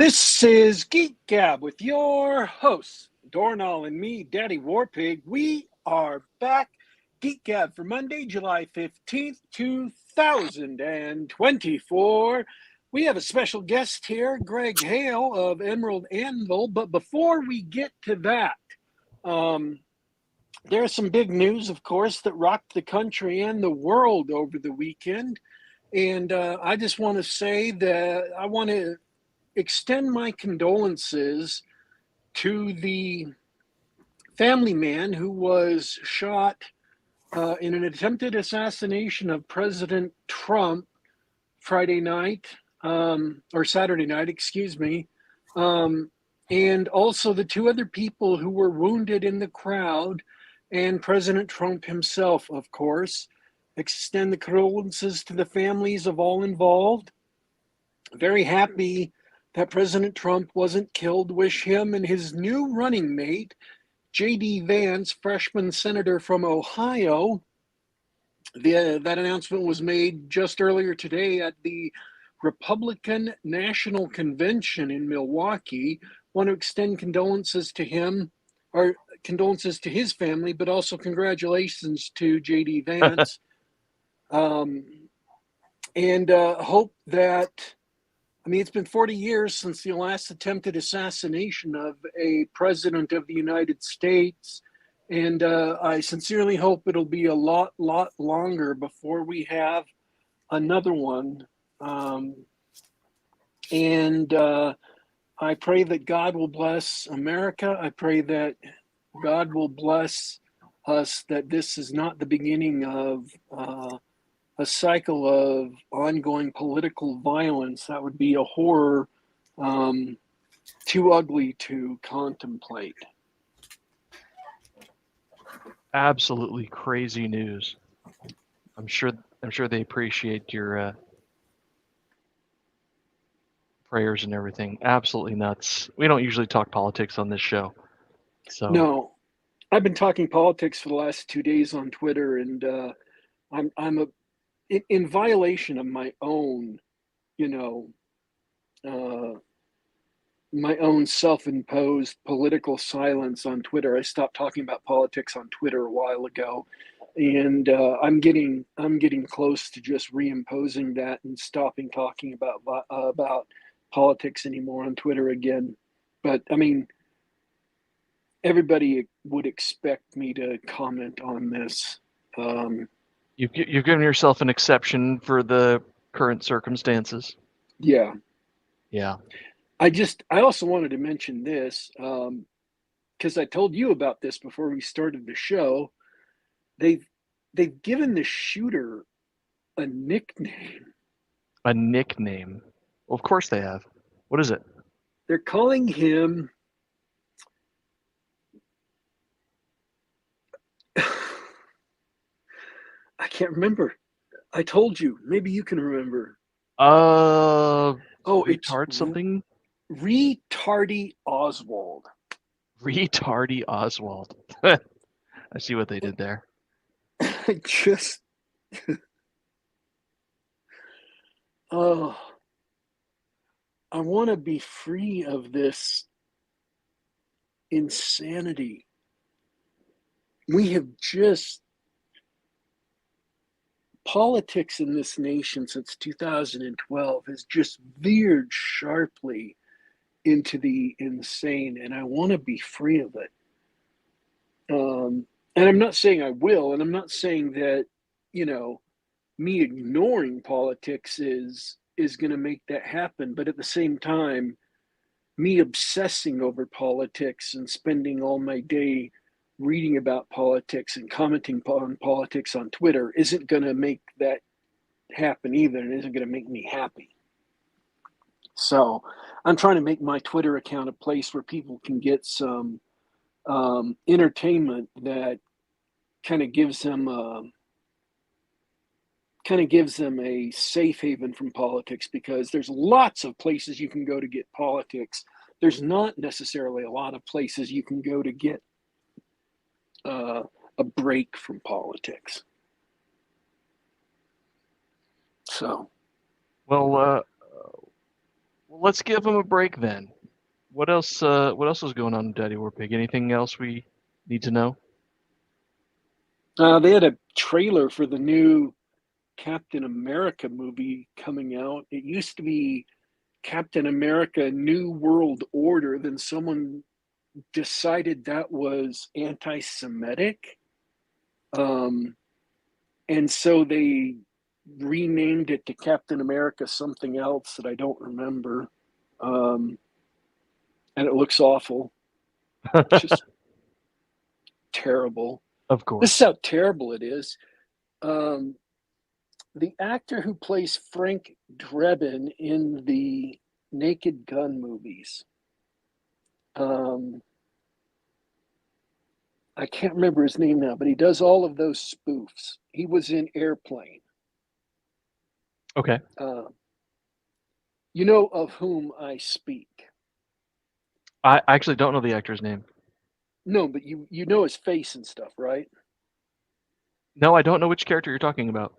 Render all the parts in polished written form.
This is Geek Gab with your hosts, Dornall and me, Daddy Warpig. We are back. Geek Gab for Monday, July 15th, 2024. We have a special guest here, Gregg Hale of Emerald Anvil. But before we get to that, there's some big news, of course, that rocked the country and the world over the weekend. And I just want to say that I want to extend my condolences to the family man who was shot in an attempted assassination of President Trump Friday night, or Saturday night, excuse me, and also the two other people who were wounded in the crowd, and President Trump himself, of course. Extend the condolences to the families of all involved. Very happy that President Trump wasn't killed. Wish him and his new running mate, J.D. Vance, freshman senator from Ohio. That announcement was made just earlier today at the Republican National Convention in Milwaukee. Want to extend condolences to him, or condolences to his family, but also congratulations to J.D. Vance. And hope that, it's been 40 years since the last attempted assassination of a president of the United States, and I sincerely hope it'll be a lot longer before we have another one. And I pray that God will bless America. I pray that God will bless us, that this is not the beginning of a cycle of ongoing political violence. That would be a horror too ugly to contemplate. Absolutely crazy news. I'm sure they appreciate your prayers and everything. Absolutely nuts. We don't usually talk politics on this show. So No, I've been talking politics for the last 2 days on Twitter, and I'm in violation of my own, my own self-imposed political silence on Twitter. I stopped talking about politics on Twitter a while ago, and I'm getting close to just reimposing that and stopping talking about politics anymore on Twitter again. But everybody would expect me to comment on this. you've given yourself an exception for the current circumstances. Yeah. Yeah. I also wanted to mention this, because I told you about this before we started the show. They've given the shooter a nickname. A nickname? Well, of course they have. What is it? They're calling him I can't remember. I told you. Maybe you can remember. Retard It's something? Retardy Oswald. Retardy Oswald. I see what they did there. I just I want to be free of this insanity. We have politics in this nation since 2012 has just veered sharply into the insane, and I want to be free of it. And I'm not saying I will, and I'm not saying that, me ignoring politics is going to make that happen. But at the same time, me obsessing over politics and spending all my day reading about politics and commenting on politics on Twitter isn't going to make that happen either, and isn't going to make me happy. So I'm trying to make my Twitter account a place where people can get some entertainment that kind of gives them a safe haven from politics, because there's lots of places you can go to get politics. There's not necessarily a lot of places you can go to get a break from politics. So, well, Well, let's give them a break then. What else? What else is going on in Daddy War Pig? Anything else we need to know? They had a trailer for the new Captain America movie coming out. It used to be Captain America New World Order. Then someone decided that was anti Semitic. Um, and so they renamed it to Captain America something else that I don't remember. Um, and it looks awful. It's just terrible. Of This is course. how terrible it is. Um, the actor who plays Frank Drebin in the Naked Gun movies, um, I can't remember his name now, but he does all of those spoofs. He was in Airplane. Okay. Uh, you know of whom I speak. I actually don't know the actor's name. No, but you know his face and stuff, right? No, I don't know which character you're talking about.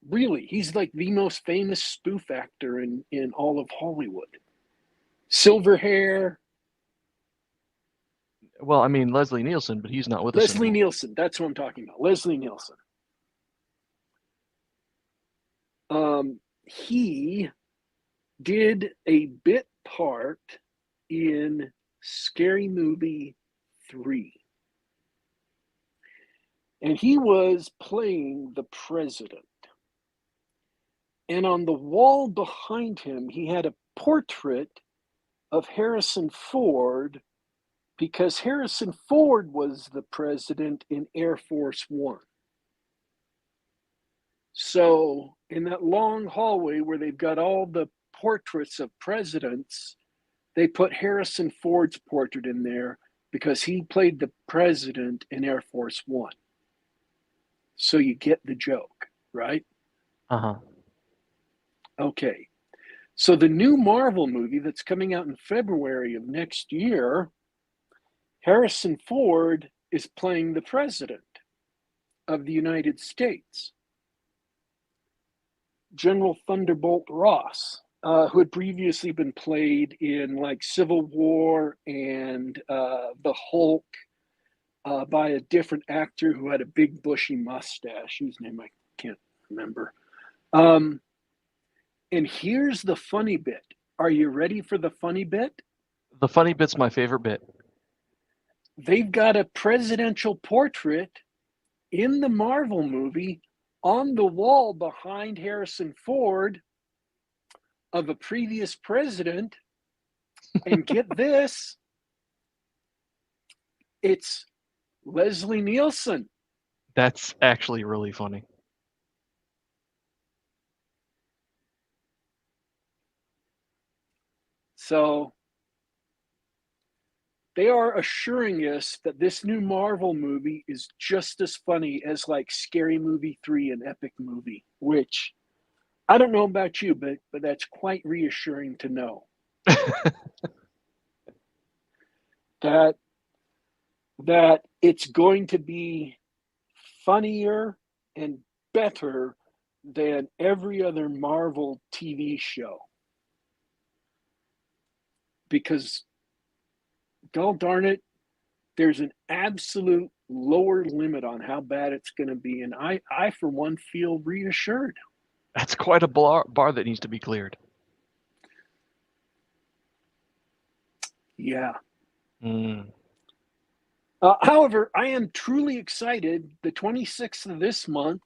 Really, he's like the most famous spoof actor in all of Hollywood. Silver hair, Well, I mean Leslie Nielsen, but he's not with us Leslie anymore. Nielsen. That's what I'm talking about. Leslie Nielsen. He did a bit part in Scary Movie 3. And he was playing the president. And on the wall behind him, he had a portrait of Harrison Ford because Harrison Ford was the president in Air Force One. So, in that long hallway where they've got all the portraits of presidents, they put Harrison Ford's portrait in there because he played the president in Air Force One. So you get the joke, right? Uh huh. Okay. So the new Marvel movie that's coming out in February of next year, Harrison Ford is playing the president of the United States, General Thunderbolt Ross, who had previously been played in like Civil War and the Hulk by a different actor who had a big bushy mustache, whose name I can't remember. Um, and here's the funny bit. Are you ready for the funny bit? The funny bit's my favorite bit. They've got a presidential portrait in the Marvel movie on the wall behind Harrison Ford of a previous president. And get this, it's Leslie Nielsen. That's actually really funny. So they are assuring us that this new Marvel movie is just as funny as like Scary Movie 3 and Epic Movie, which I don't know about you, but that's quite reassuring to know that that it's going to be funnier and better than every other Marvel TV show. Because, god darn it, there's an absolute lower limit on how bad it's going to be. And I, for one, feel reassured. That's quite a bar that needs to be cleared. Yeah. Mm. However, I am truly excited. The 26th of this month,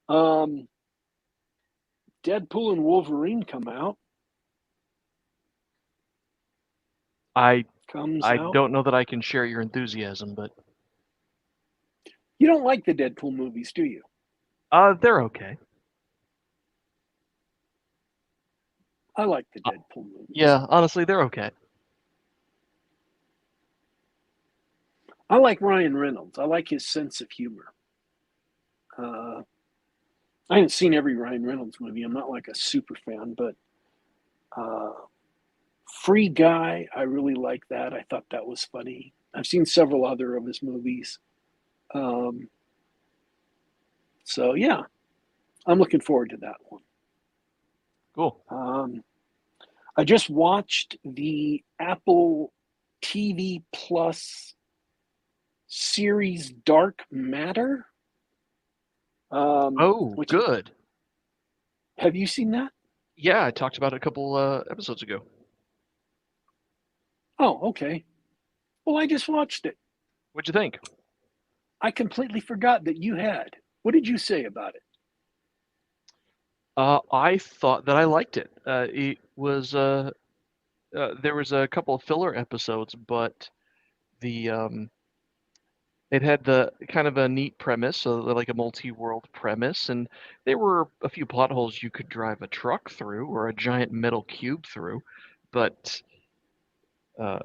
um, Deadpool and Wolverine come out. I Comes I out. don't know that I can share your enthusiasm, but You don't like the Deadpool movies, do you? they're okay. I like the Uh, Deadpool movies. yeah, honestly, they're okay. I like Ryan Reynolds. I like his sense of humor. Uh, I haven't seen every Ryan Reynolds movie. I'm not like a super fan, but uh, Free Guy, I really like that. I thought that was funny. I've seen several other of his movies. Um, so yeah, I'm looking forward to that one. Cool. Um, I just watched the Apple TV Plus series Dark Matter. Oh, Which good. have you seen that? Yeah, I talked about it a couple episodes ago. Oh, okay. Well, I just watched it. What'd you think? I completely forgot that you had. What did you say about it? I thought that I liked it. It was there was a couple of filler episodes, but the it had the kind of a neat premise, so like a multi-world premise, and there were a few plot holes you could drive a truck through or a giant metal cube through, but uh,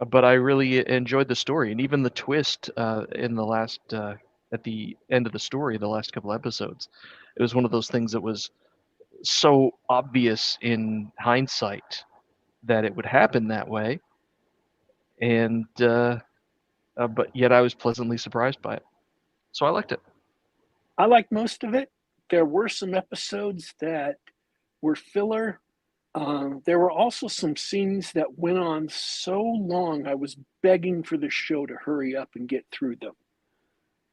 but I really enjoyed the story, and even the twist in the last at the end of the story, the last couple episodes, it was one of those things that was so obvious in hindsight that it would happen that way, and but yet I was pleasantly surprised by it, so I liked it. I liked most of it. There were some episodes that were filler. There were also some scenes that went on so long, I was begging for the show to hurry up and get through them.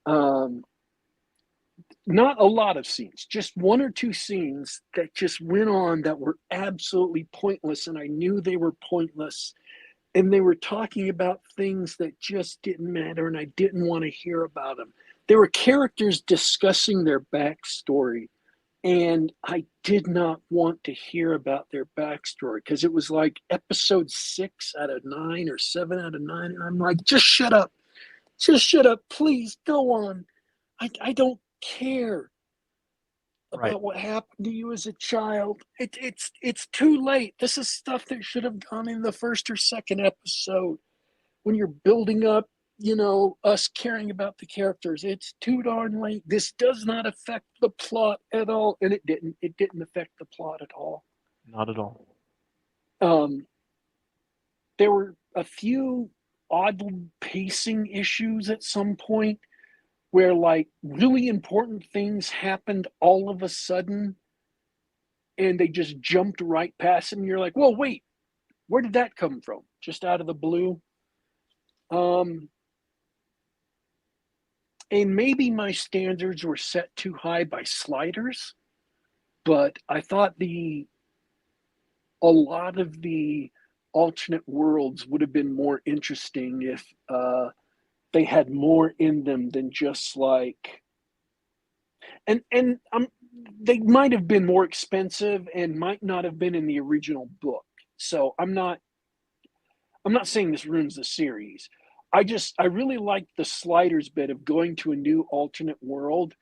Um, Not a lot of scenes, just one or two scenes that just went on that were absolutely pointless, and I knew they were pointless. And they were talking about things that just didn't matter, and I didn't want to hear about them. There were characters discussing their backstory, and I did not want to hear about their backstory because it was like episode 6 out of 9 or 7 out of 9. And I'm like, just shut up, please go on. I don't care Right. about what happened to you as a child. It's too late. This is stuff that should have gone in the first or second episode when you're building up, us caring about the characters. It's too darn late. This does not affect the plot at all, and it didn't. It didn't affect the plot at all. Not at all. Um, there were a few odd pacing issues at some point where like really important things happened all of a sudden and they just jumped right past him. You're like, well, wait, where did that come from? Just out of the blue. Um, and maybe my standards were set too high by sliders, but I thought a lot of the alternate worlds would have been more interesting if they had more in them than just like and they might have been more expensive and might not have been in the original book. So I'm not saying this ruins the series. I really liked the sliders bit of going to a new alternate world,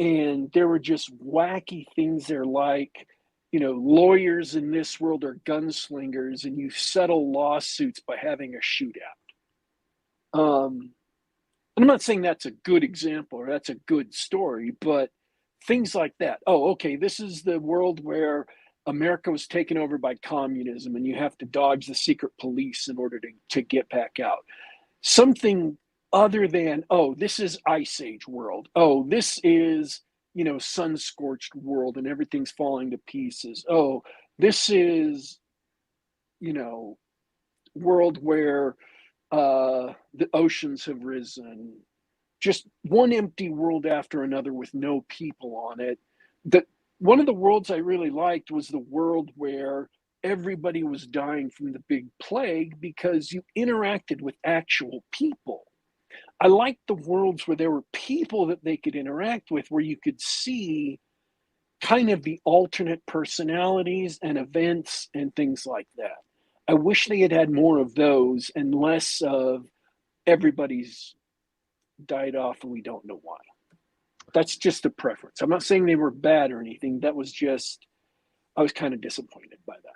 and there were just wacky things there like, lawyers in this world are gunslingers, and you settle lawsuits by having a shootout. And I'm not saying that's a good example or that's a good story, but things like that. Oh, okay, this is the world where America was taken over by communism and you have to dodge the secret police in order to get back out. Something other than, oh, this is Ice Age world. Oh, this is, sun scorched world and everything's falling to pieces. Oh, this is, you know, world where the oceans have risen. Just one empty world after another with no people on it. That one of the worlds I really liked was the world where everybody was dying from the big plague because you interacted with actual people. I liked the worlds where there were people that they could interact with, where you could see kind of the alternate personalities and events and things like that. I wish they had had more of those and less of everybody's died off and we don't know why. That's just a preference. I'm not saying they were bad or anything. That was just, I was kind of disappointed by that.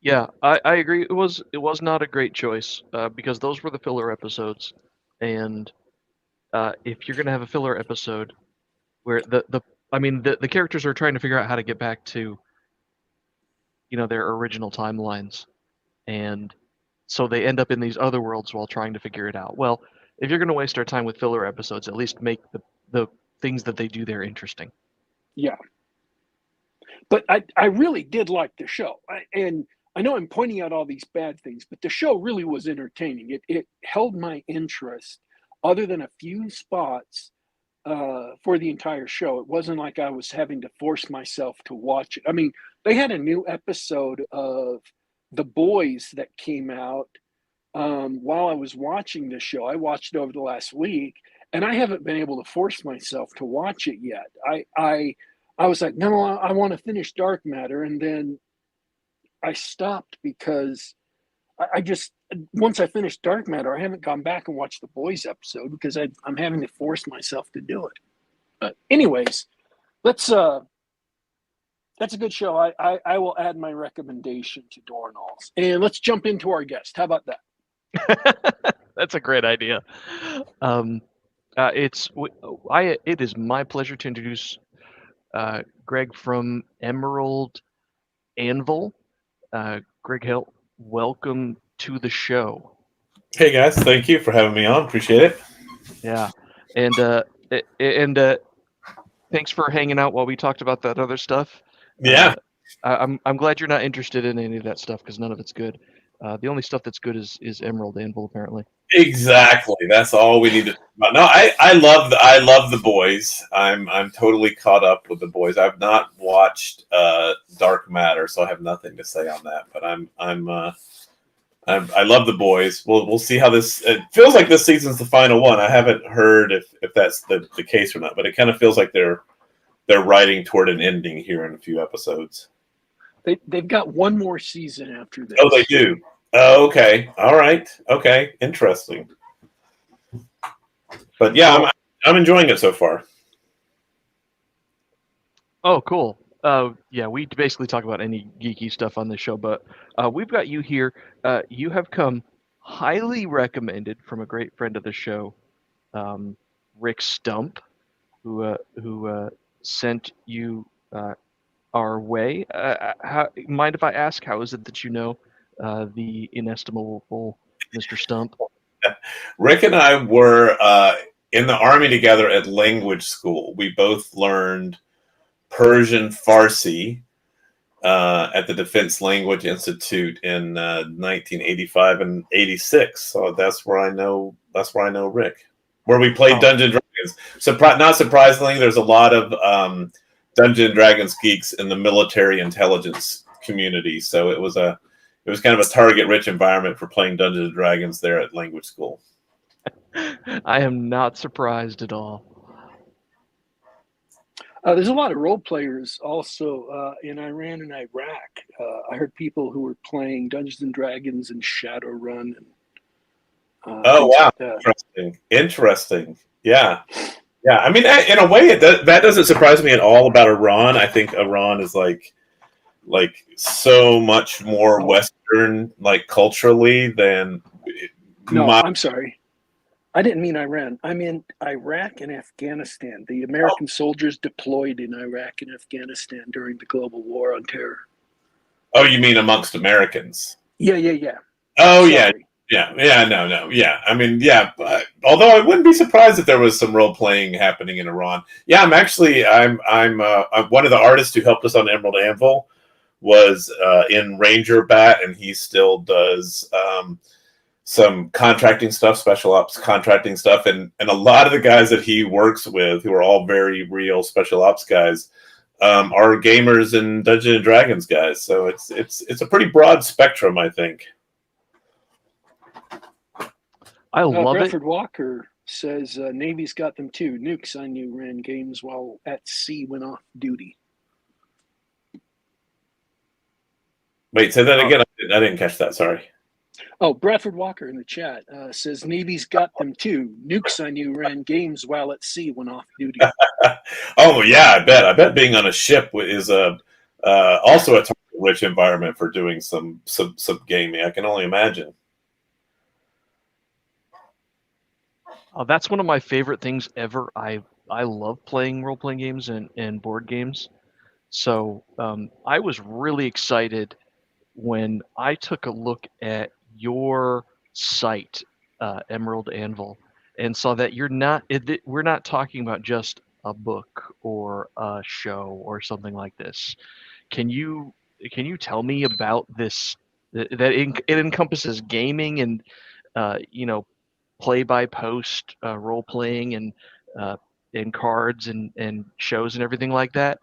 Yeah, I agree. It was not a great choice because those were the filler episodes, and if you're gonna have a filler episode where the I mean the characters are trying to figure out how to get back to their original timelines, and so they end up in these other worlds while trying to figure it out. Well, if you're gonna waste our time with filler episodes, at least make the things that they do there interesting. Yeah. but I really did like the show. And I know I'm pointing out all these bad things, but the show really was entertaining. It held my interest, other than a few spots, for the entire show. It wasn't like I was having to force myself to watch it. I mean, they had a new episode of The Boys that came out while I was watching this show. I watched it over the last week, and I haven't been able to force myself to watch it yet. I was like, no, I want to finish Dark Matter, and then I stopped because I just once I finished Dark Matter, I haven't gone back and watched the Boys episode because I'm having to force myself to do it. But anyways, let's that's a good show. I will add my recommendation to Dornall's, and let's jump into our guest. How about that? That's a great idea. Um, it is my pleasure to introduce Gregg from Emerald Anvil. Gregg Hale, welcome to the show. Hey guys, thank you for having me on. Appreciate it. Yeah, and thanks for hanging out while we talked about that other stuff. Yeah, I'm glad you're not interested in any of that stuff because none of it's good. The only stuff that's good is Emerald Anvil, apparently. exactly. That's all we need to talk about. No, I love the boys. I'm totally caught up with the boys. I've not watched Dark Matter, so I have nothing to say on that. But I love the boys. We'll see how this. It feels like this season's the final one. I haven't heard if that's the case or not, but it kind of feels like they're writing toward an ending here in a few episodes. They've got one more season after this. Oh, they do. Oh, okay. All right. Okay. Interesting. But yeah, I'm enjoying it so far. Oh, cool. Yeah, we basically talk about any geeky stuff on the show, but we've got you here. You have come highly recommended from a great friend of the show, Rick Stump, who sent you our way. Mind if I ask, how is it that you know the inestimable Mr. Stump? Rick and I were in the army together at language school. We both learned Persian Farsi at the Defense Language Institute in 1985 and 86. So that's where I know Rick. Where we played Dungeon Dragons. Not surprisingly, there's a lot of Dungeon Dragons geeks in the military intelligence community. So it was kind of a target-rich environment for playing Dungeons and Dragons there at language school. I am not surprised at all. There's a lot of role players also in Iran and Iraq. I heard people who were playing Dungeons and Dragons and Shadowrun. And, oh wow! Like Interesting. Yeah. I mean, in a way, that doesn't surprise me at all about Iran. I think Iran is like so much more Western, like culturally than. No, I'm sorry. I didn't mean Iran. I meant Iraq and Afghanistan. The American soldiers deployed in Iraq and Afghanistan during the global war on terror. Oh, you mean amongst Americans? Yeah. Oh, sorry. Yeah. I mean, yeah. But, although I wouldn't be surprised if there was some role playing happening in Iran. Yeah, I'm one of the artists who helped us on Emerald Anvil was in Ranger Bat, and he still does. Some contracting stuff, special ops contracting stuff, and a lot of the guys that he works with, who are all very real special ops guys, are gamers and Dungeons and Dragons guys. So it's a pretty broad spectrum, I think. I love Bradford it. Walker says Navy's got them too. Nukes I knew ran games while at sea when off duty. Wait, say that again. I didn't catch that. Sorry. Oh, Bradford Walker in the chat says Navy's got them too. Nukes I knew ran games while at sea when off duty. Oh yeah, I bet being on a ship is also a rich environment for doing some gaming. I can only imagine. That's one of my favorite things ever. I love playing role playing games and board games. So I was really excited when I took a look at your site, Emerald Anvil, and saw that we're not talking about just a book or a show or something like this. Can you tell me about this? It encompasses gaming and play by post role playing and cards and shows and everything like that.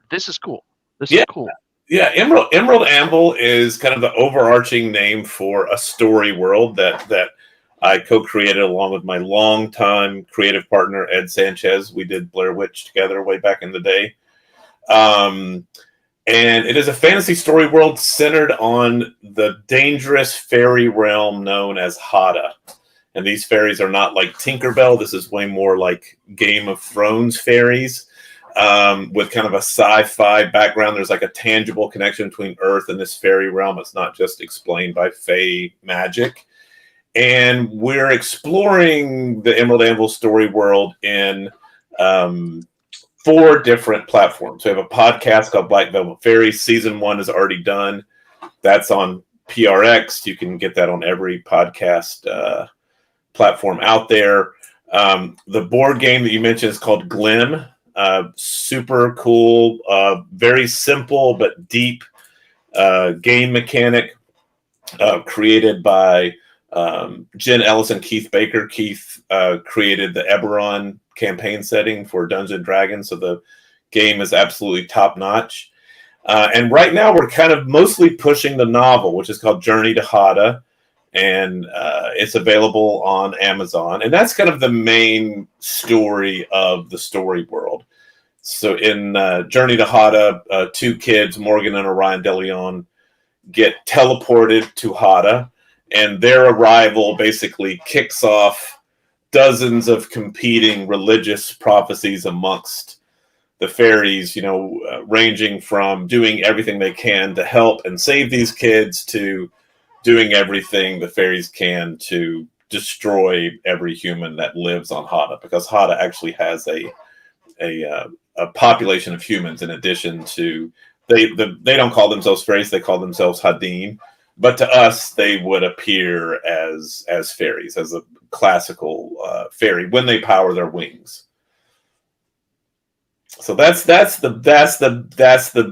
This is cool. This is Yeah. cool. Yeah, Emerald Anvil is kind of the overarching name for a story world that I co-created along with my longtime creative partner Ed Sanchez. We did Blair Witch together way back in the day, and it is a fantasy story world centered on the dangerous fairy realm known as Hada. And these fairies are not like Tinkerbell. This is way more like Game of Thrones fairies. With kind of a sci-fi background. There's like a tangible connection between Earth and this fairy realm. It's not just explained by fae magic. And we're exploring the Emerald Anvil story world in 4 different platforms. We have a podcast called Black Velvet Fairies. Season 1 is already done. That's on PRX. You can get that on every podcast platform out there. The board game that you mentioned is called Glim. Super cool, very simple but deep game mechanic created by Jen Ellis and Keith Baker. Keith created the Eberron campaign setting for Dungeons & Dragons, so the game is absolutely top-notch. And right now we're kind of mostly pushing the novel, which is called Journey to Hada, and it's available on Amazon. And that's kind of the main story of the story world. So in Journey to Hada, 2 kids, Morgan and Orion DeLeon, get teleported to Hada, and their arrival basically kicks off dozens of competing religious prophecies amongst the fairies, ranging from doing everything they can to help and save these kids to doing everything the fairies can to destroy every human that lives on Hada, because Hada actually has a population of humans in addition to they don't call themselves fairies, they call themselves Hadin, but to us they would appear as fairies, as a classical fairy when they power their wings. So that's the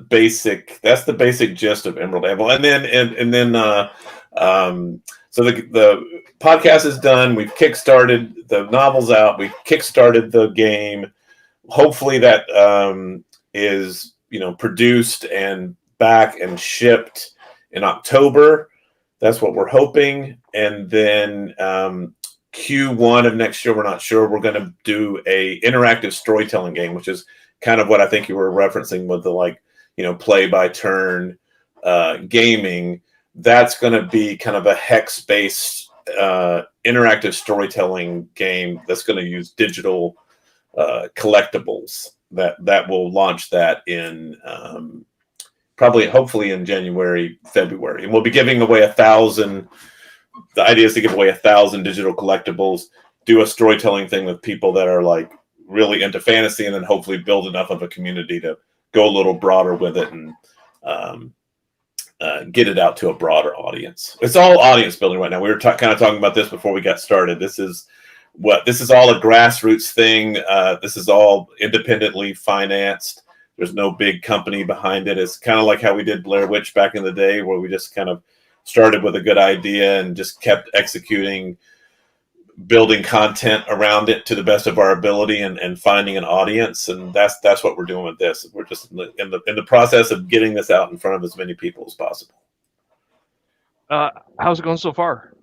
basic gist of Emerald Anvil. And then so the podcast is done. We've kickstarted the novels out. We've kickstarted the game. Hopefully that is produced and back and shipped in October. That's what we're hoping. And then Q1 of next year, we're not sure. We're going to do a interactive storytelling game, which is kind of what I think you were referencing with the play by turn gaming. That's going to be kind of a hex-based interactive storytelling game that's going to use digital collectibles. That will launch that in hopefully in January, February, and we'll be giving away 1,000. The idea is to give away 1,000 digital collectibles, do a storytelling thing with people that are like really into fantasy, and then hopefully build enough of a community to go a little broader with it and get it out to a broader audience. It's all audience building right now. We were kind of talking about this before we got started. This is all a grassroots thing. This is all independently financed. There's no big company behind it. It's kind of like how we did Blair Witch back in the day, where we just kind of started with a good idea and just kept executing, building content around it to the best of our ability and finding an audience. And that's what we're doing with this. We're just in the process of getting this out in front of as many people as possible. How's it going so far?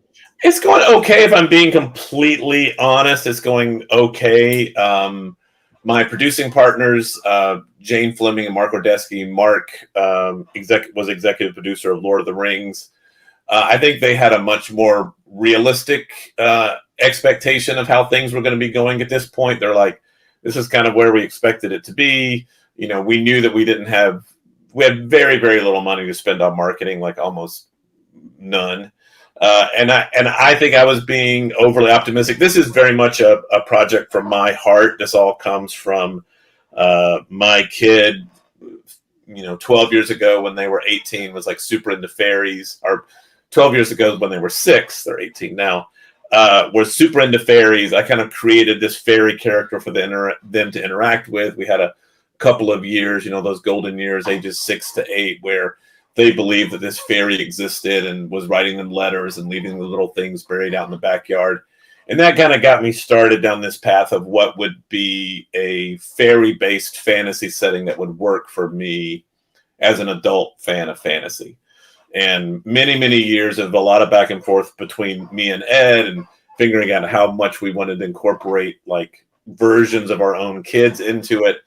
It's going okay. If I'm being completely honest, it's going okay. My producing partners, Jane Fleming and Mark Ordesky. Mark was executive producer of Lord of the Rings. I think they had a much more realistic expectation of how things were going to be going at this point. They're like, this is kind of where we expected it to be. We knew that we had very, very little money to spend on marketing, like almost none. And I think I was being overly optimistic. This is very much a project from my heart. This all comes from my kid, 12 years ago when they were 18, was like super into fairies. Or 12 years ago when they were 6, they're 18 now, were super into fairies. I kind of created this fairy character for them to interact with. We had couple of years, those golden years, ages 6 to 8, where they believed that this fairy existed and was writing them letters and leaving the little things buried out in the backyard. And that kind of got me started down this path of what would be a fairy-based fantasy setting that would work for me as an adult fan of fantasy. And many, many years of a lot of back and forth between me and Ed, and figuring out how much we wanted to incorporate like versions of our own kids into it.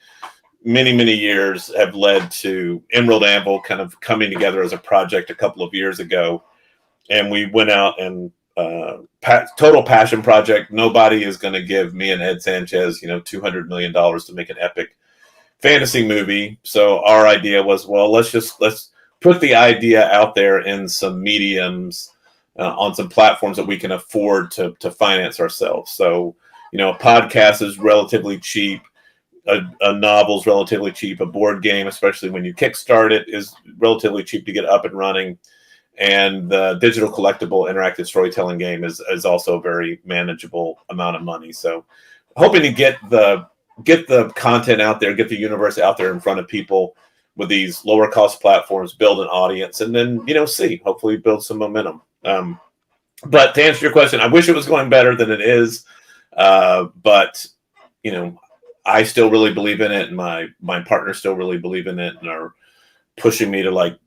Many, many years have led to Emerald Anvil kind of coming together as a project a couple of years ago. And we went out and total passion project. Nobody is going to give me and Ed Sanchez, $200 million to make an epic fantasy movie. So our idea was, well, let's put the idea out there in some mediums, on some platforms that we can afford to finance ourselves. So, a podcast is relatively cheap. A novel's relatively cheap. A board game, especially when you kickstart it, is relatively cheap to get up and running. And the digital collectible interactive storytelling game is also a very manageable amount of money. So hoping to get the content out there, get the universe out there in front of people with these lower cost platforms, build an audience, and then, hopefully build some momentum. But to answer your question, I wish it was going better than it is. But, I still really believe in it, and my partners still really believe in it and are pushing me to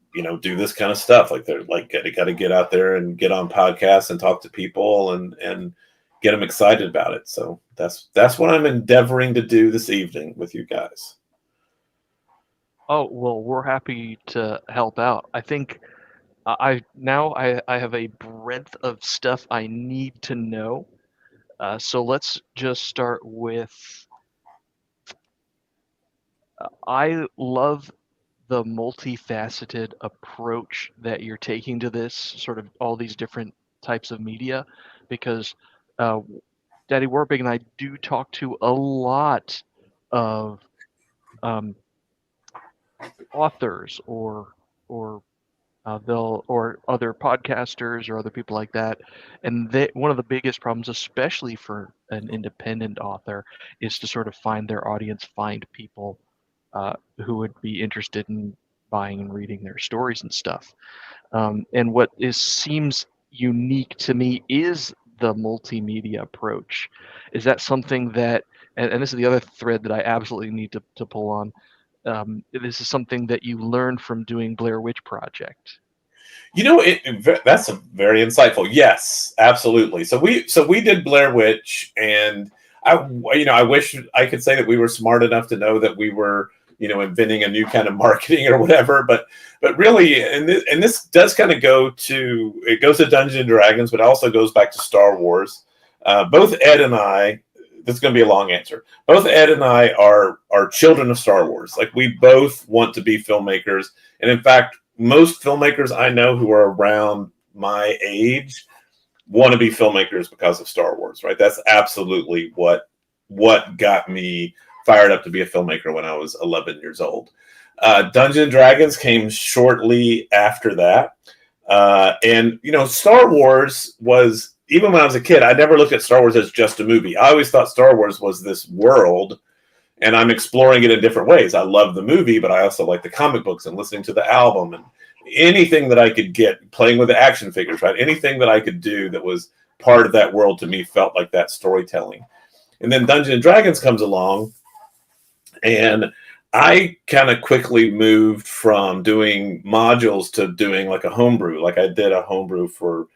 do this kind of stuff. Like they're like, got to get out there and get on podcasts and talk to people and get them excited about it. So that's what I'm endeavoring to do this evening with you guys. Oh, well, we're happy to help out. I think I have a breadth of stuff I need to know. So let's just start with, I love the multifaceted approach that you're taking to this, sort of all these different types of media, because Daddy Warpig and I do talk to a lot of authors or other podcasters or other people like that, and one of the biggest problems, especially for an independent author, is to sort of find their audience, find people who would be interested in buying and reading their stories and stuff. And what seems unique to me is the multimedia approach. Is that something that, and this is the other thread that I absolutely need to pull on, this is something that you learned from doing Blair Witch Project? That's a very insightful. Yes, absolutely. So we did Blair Witch, and I wish I could say that we were smart enough to know that we were, inventing a new kind of marketing or whatever. But really, and this does kind of goes to Dungeons and Dragons, but also goes back to Star Wars. Both Ed and I, this is going to be a long answer. Both Ed and I are children of Star Wars. Like, we both want to be filmmakers. And in fact, most filmmakers I know who are around my age want to be filmmakers because of Star Wars, right? That's absolutely what got me fired up to be a filmmaker when I was 11 years old. Dungeons and Dragons came shortly after that. And Star Wars was, even when I was a kid, I never looked at Star Wars as just a movie. I always thought Star Wars was this world, and I'm exploring it in different ways. I love the movie, but I also like the comic books and listening to the album and anything that I could get, playing with the action figures, right? Anything that I could do that was part of that world to me felt like that storytelling. And then Dungeons and Dragons comes along, and I kind of quickly moved from doing modules to doing like a homebrew. Like, I did a homebrew for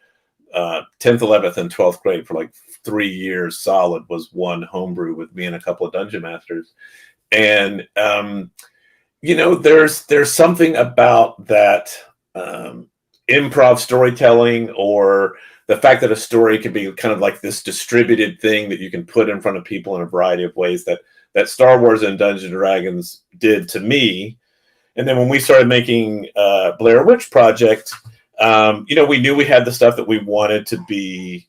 10th, 11th, and 12th grade for like 3 years solid, was one homebrew with me and a couple of dungeon masters. And, there's something about that improv storytelling, or the fact that a story can be kind of like this distributed thing that you can put in front of people in a variety of ways that Star Wars and Dungeons and Dragons did to me. And then when we started making Blair Witch Project, we knew we had the stuff that we wanted to be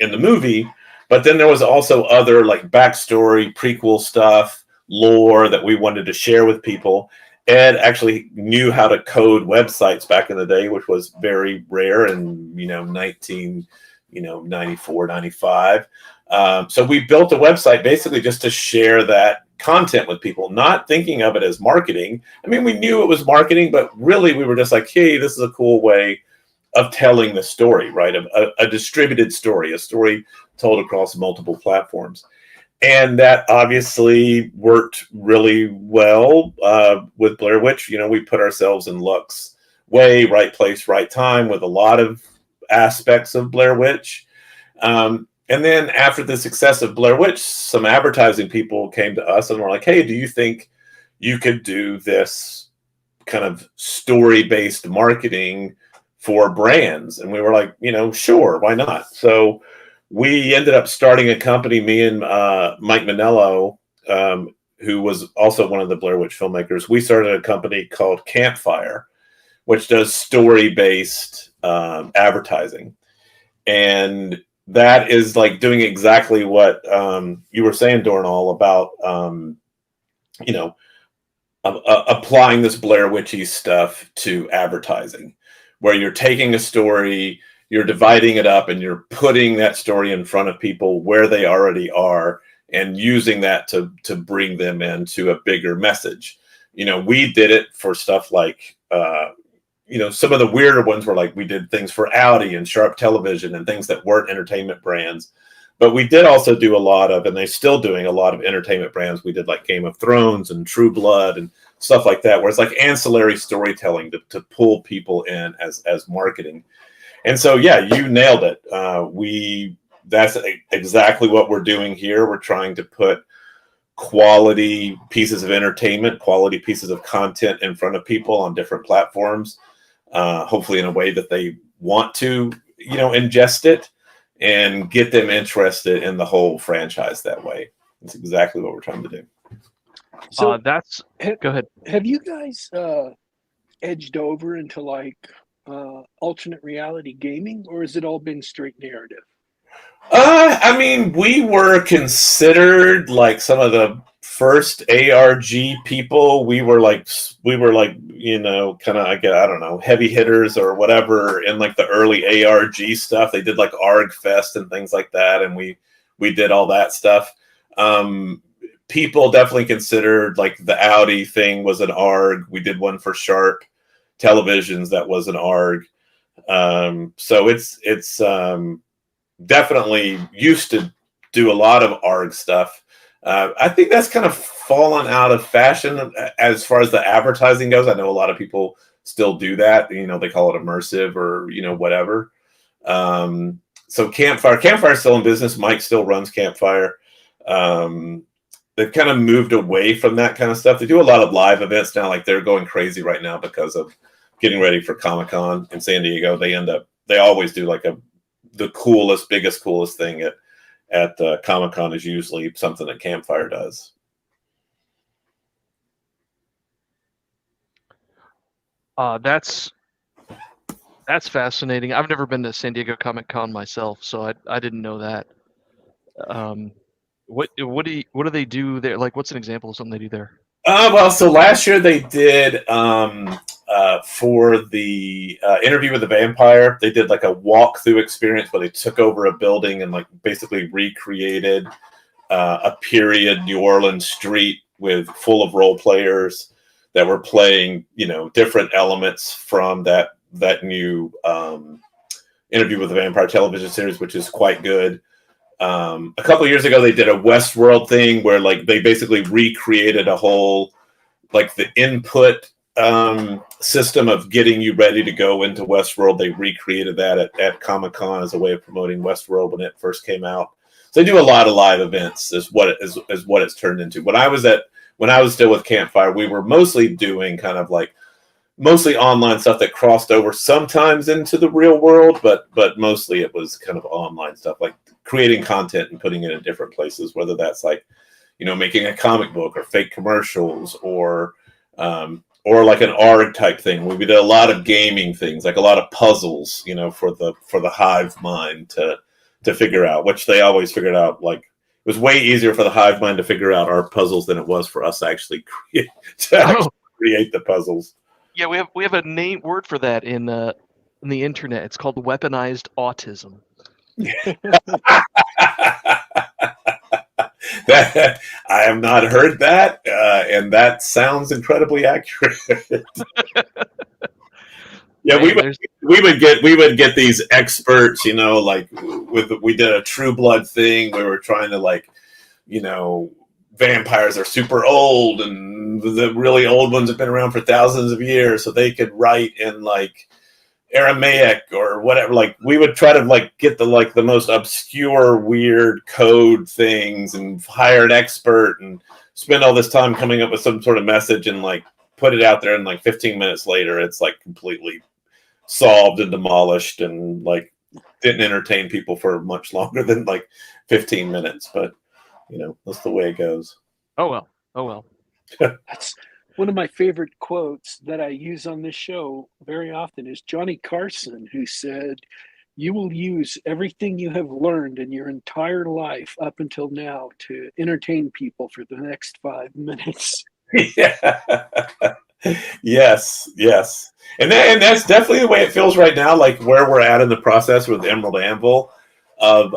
in the movie, but then there was also other like backstory, prequel stuff, lore that we wanted to share with people. Ed actually knew how to code websites back in the day, which was very rare in 19 94, 95. So we built a website basically just to share that content with people, not thinking of it as marketing. I mean, we knew it was marketing, but really we were just like, hey, this is a cool way of telling the story, right? A distributed story, a story told across multiple platforms. And that obviously worked really well with Blair Witch. We put ourselves in luck's way, right place, right time with a lot of aspects of Blair Witch. And then after the success of Blair Witch, some advertising people came to us and were like, hey, do you think you could do this kind of story-based marketing for brands? And we were like, sure, why not? So we ended up starting a company, me and Mike Manello, who was also one of the Blair Witch filmmakers. We started a company called Campfire, which does story-based advertising. And that is like doing exactly what you were saying, Dornall, about, applying this Blair Witchy stuff to advertising, where you're taking a story, you're dividing it up, and you're putting that story in front of people where they already are and using that to bring them into a bigger message. We did it for stuff like, some of the weirder ones were like we did things for Audi and Sharp Television and things that weren't entertainment brands. But we did also do a lot of, and they're still doing a lot of entertainment brands. We did like Game of Thrones and True Blood and stuff like that, where it's like ancillary storytelling to pull people in as marketing. And so, yeah, you nailed it. That's exactly what we're doing here. We're trying to put quality pieces of entertainment, quality pieces of content in front of people on different platforms, hopefully in a way that they want to, ingest it and get them interested in the whole franchise that way. That's exactly what we're trying to do. So go ahead. Have you guys edged over into like alternate reality gaming, or has it all been straight narrative? I mean, we were considered like some of the first ARG people. We were like, kind of, I don't know, heavy hitters or whatever in like the early ARG stuff. They did like ARG Fest and things like that, and we did all that stuff. People definitely considered like the Audi thing was an ARG. We did one for Sharp Televisions that was an ARG. So it's definitely used to do a lot of ARG stuff. I think that's kind of fallen out of fashion as far as the advertising goes. I know a lot of people still do that. They call it immersive or, whatever. So Campfire's still in business. Mike still runs Campfire. They've kind of moved away from that kind of stuff. They do a lot of live events now. Like they're going crazy right now because of getting ready for Comic-Con in San Diego. They always do like the coolest thing at Comic-Con is usually something that Campfire does. That's fascinating. I've never been to San Diego Comic-Con myself, so I didn't know that. What do they do there? Like, what's an example of something they do there? Well, so last year they did for the Interview with the Vampire, they did like a walkthrough experience where they took over a building and like basically recreated a period New Orleans street full of role players that were playing, different elements from that new Interview with the Vampire television series, which is quite good. A couple of years ago, they did a Westworld thing where like they basically recreated a whole like the input system of getting you ready to go into Westworld. They recreated that at Comic-Con as a way of promoting Westworld when it first came out. So they do a lot of live events is what it's turned into. When I was still with Campfire, we were mostly doing kind of like mostly online stuff that crossed over sometimes into the real world, but mostly it was kind of online stuff like creating content and putting it in different places, whether that's like, making a comic book or fake commercials or like an ARG type thing. We did a lot of gaming things, like a lot of puzzles, for the hive mind to figure out, which they always figured out. Like it was way easier for the hive mind to figure out our puzzles than it was for us to actually create the puzzles. Yeah, we have a word for that in the internet. It's called weaponized autism. That I have not heard that, and that sounds incredibly accurate. Yeah, Man, we would get these experts, like we did a True Blood thing. We were trying to vampires are super old, and the really old ones have been around for thousands of years, so they could write in Aramaic or whatever. Like we would try to get the most obscure, weird code things, and hire an expert and spend all this time coming up with some sort of message and put it out there, and 15 minutes later, it's completely solved and demolished, and didn't entertain people for much longer than 15 minutes. But that's the way it goes. Oh well. That's one of my favorite quotes that I use on this show very often is Johnny Carson, who said, "You will use everything you have learned in your entire life up until now to entertain people for the next 5 minutes." Yeah. Yes. And that's definitely the way it feels right now, where we're at in the process with Emerald Anvil of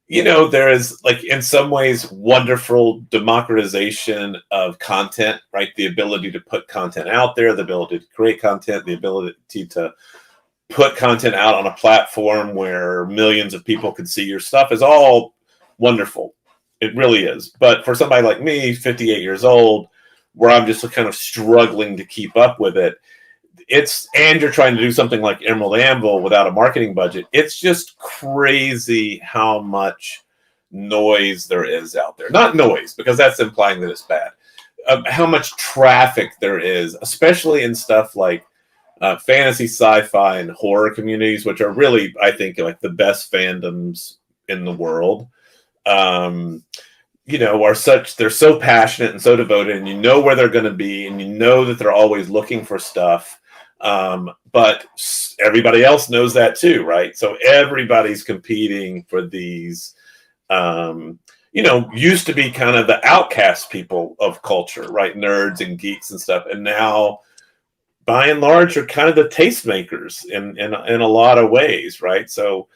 there is in some ways wonderful democratization of content, right? The ability to put content out there, the ability to create content, the ability to put content out on a platform where millions of people can see your stuff is all wonderful. It really is. But for somebody like me, 58 years old, where I'm just kind of struggling to keep up with it, and you're trying to do something like Emerald Anvil without a marketing budget. It's just crazy how much noise there is out there. Not noise, because that's implying that it's bad. How much traffic there is, especially in stuff like fantasy, sci-fi, and horror communities, which are really, I think, the best fandoms in the world. They're so passionate and so devoted, and where they're going to be, and that they're always looking for stuff. But everybody else knows that too, right? So everybody's competing for these, used to be kind of the outcast people of culture, right? Nerds and geeks and stuff. And now, by and large, are kind of the tastemakers in a lot of ways, right? So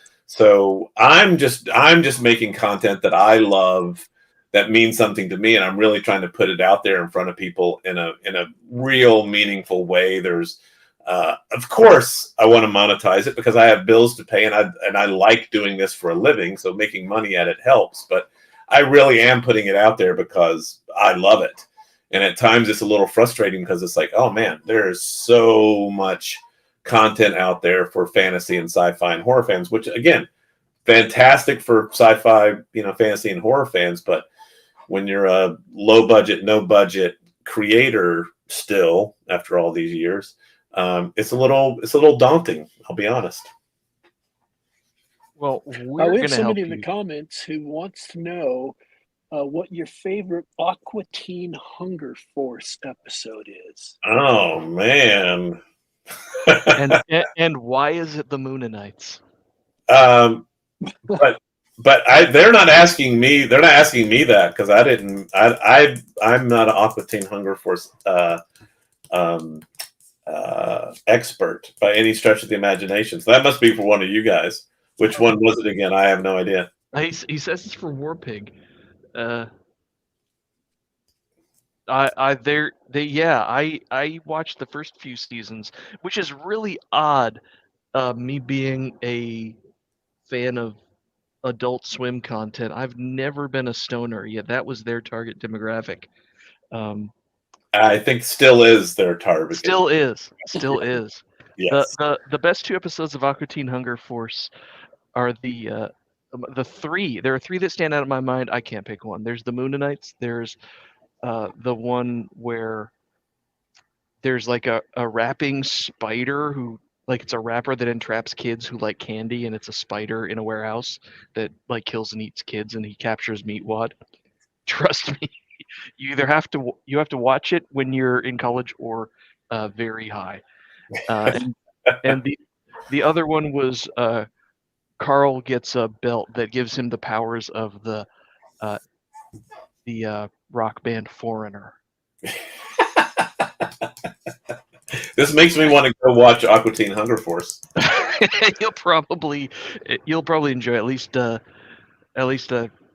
I'm just making content that I love, that means something to me, and I'm really trying to put it out there in front of people in a real meaningful way. There's of course I want to monetize it because I have bills to pay, and I like doing this for a living, so making money at it helps. But I really am putting it out there because I love it. And at times it's a little frustrating because it's oh man, there's so much content out there for fantasy and sci-fi and horror fans, which again, fantastic for sci-fi, fantasy and horror fans. But when you're a low budget, no budget creator still after all these years, it's a little daunting. I'll be honest. Well, we we're have gonna help somebody in you. the comments who wants to know what your favorite Aqua Teen Hunger Force episode is. Oh man. and why is it the Moonanites? But they're not asking me. They're not asking me that because I didn't. I'm not an Aqua Teen Hunger Force expert by any stretch of the imagination. So that must be for one of you guys. Which one was it again? I have no idea. He says it's for Warpig. I watched the first few seasons, which is really odd. Me being a fan of Adult Swim content, I've never been a stoner, yet that was their target demographic. I think still is their target. Still is. Yes. The best two episodes of Aqua Teen Hunger Force are the three. There are three that stand out in my mind. I can't pick one. There's the Moonanites. There's the one where there's a rapping spider who it's a rapper that entraps kids who like candy, and it's a spider in a warehouse that kills and eats kids, and he captures Meatwad. Trust me, you have to watch it when you're in college or very high. And the other one was Carl gets a belt that gives him the powers of the rock band Foreigner. This makes me want to go watch Aqua Teen Hunger Force. You'll probably enjoy at least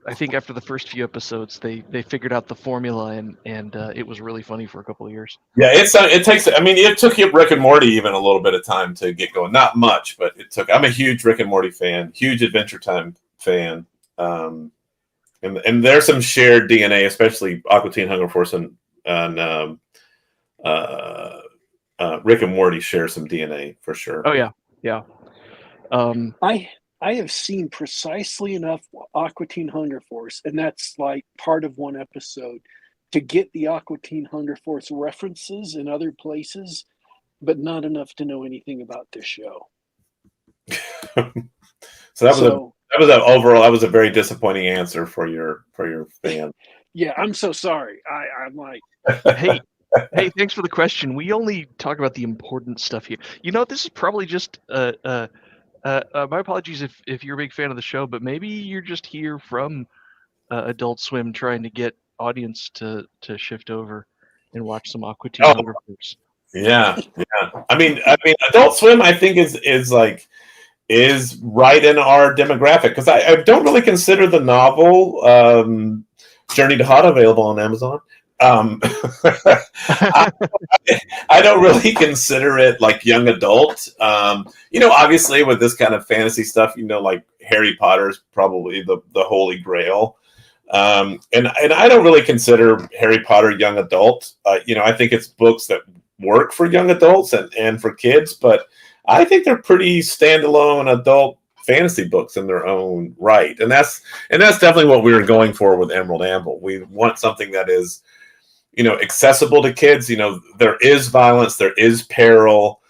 I think after the first few episodes they figured out the formula and it was really funny for a couple of years. Yeah, it takes. I mean, it took Rick and Morty even a little bit of time to get going. Not much, but it took. I'm a huge Rick and Morty fan, huge Adventure Time fan, and there's some shared DNA, especially Aqua Teen Hunger Force and Rick and Morty share some DNA for sure. Oh yeah. I have seen precisely enough Aqua Teen Hunger Force, and that's like part of one episode, to get the Aqua Teen Hunger Force references in other places, but not enough to know anything about this show. So that was a very disappointing answer for your fan. Yeah, I'm so sorry. I'm like, hey, thanks for the question. We only talk about the important stuff here. You know, this is probably just my apologies if you're a big fan of the show, but maybe you're just here from Adult Swim trying to get audience to shift over and watch some Aqua Teen Hunger Force. Yeah. I mean, Adult Swim, I think is right in our demographic, because I don't really consider the novel Journey to Hot available on Amazon. I don't really consider it like young adult. Obviously with this kind of fantasy stuff, like Harry Potter is probably the holy grail. And I don't really consider Harry Potter young adult. I think it's books that work for young adults and for kids, but I think they're pretty standalone adult fantasy books in their own right. And that's definitely what we were going for with Emerald Anvil. We want something that is, accessible to kids. There is violence, there is peril.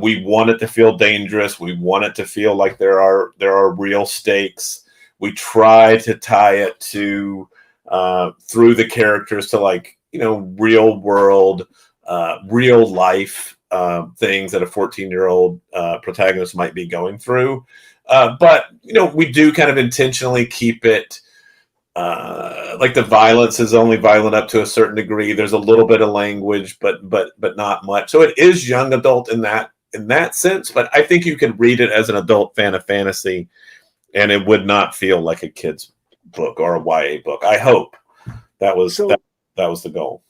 We want it to feel dangerous. We want it to feel like there are real stakes. We try to tie it to through the characters to real world, real life things that a 14-year-old protagonist might be going through. But we do kind of intentionally keep it like the violence is only violent up to a certain degree. There's a little bit of language, but not much. So it is young adult in that sense. But I think you could read it as an adult fan of fantasy, and it would not feel like a kid's book or a YA book. I hope that was that was the goal.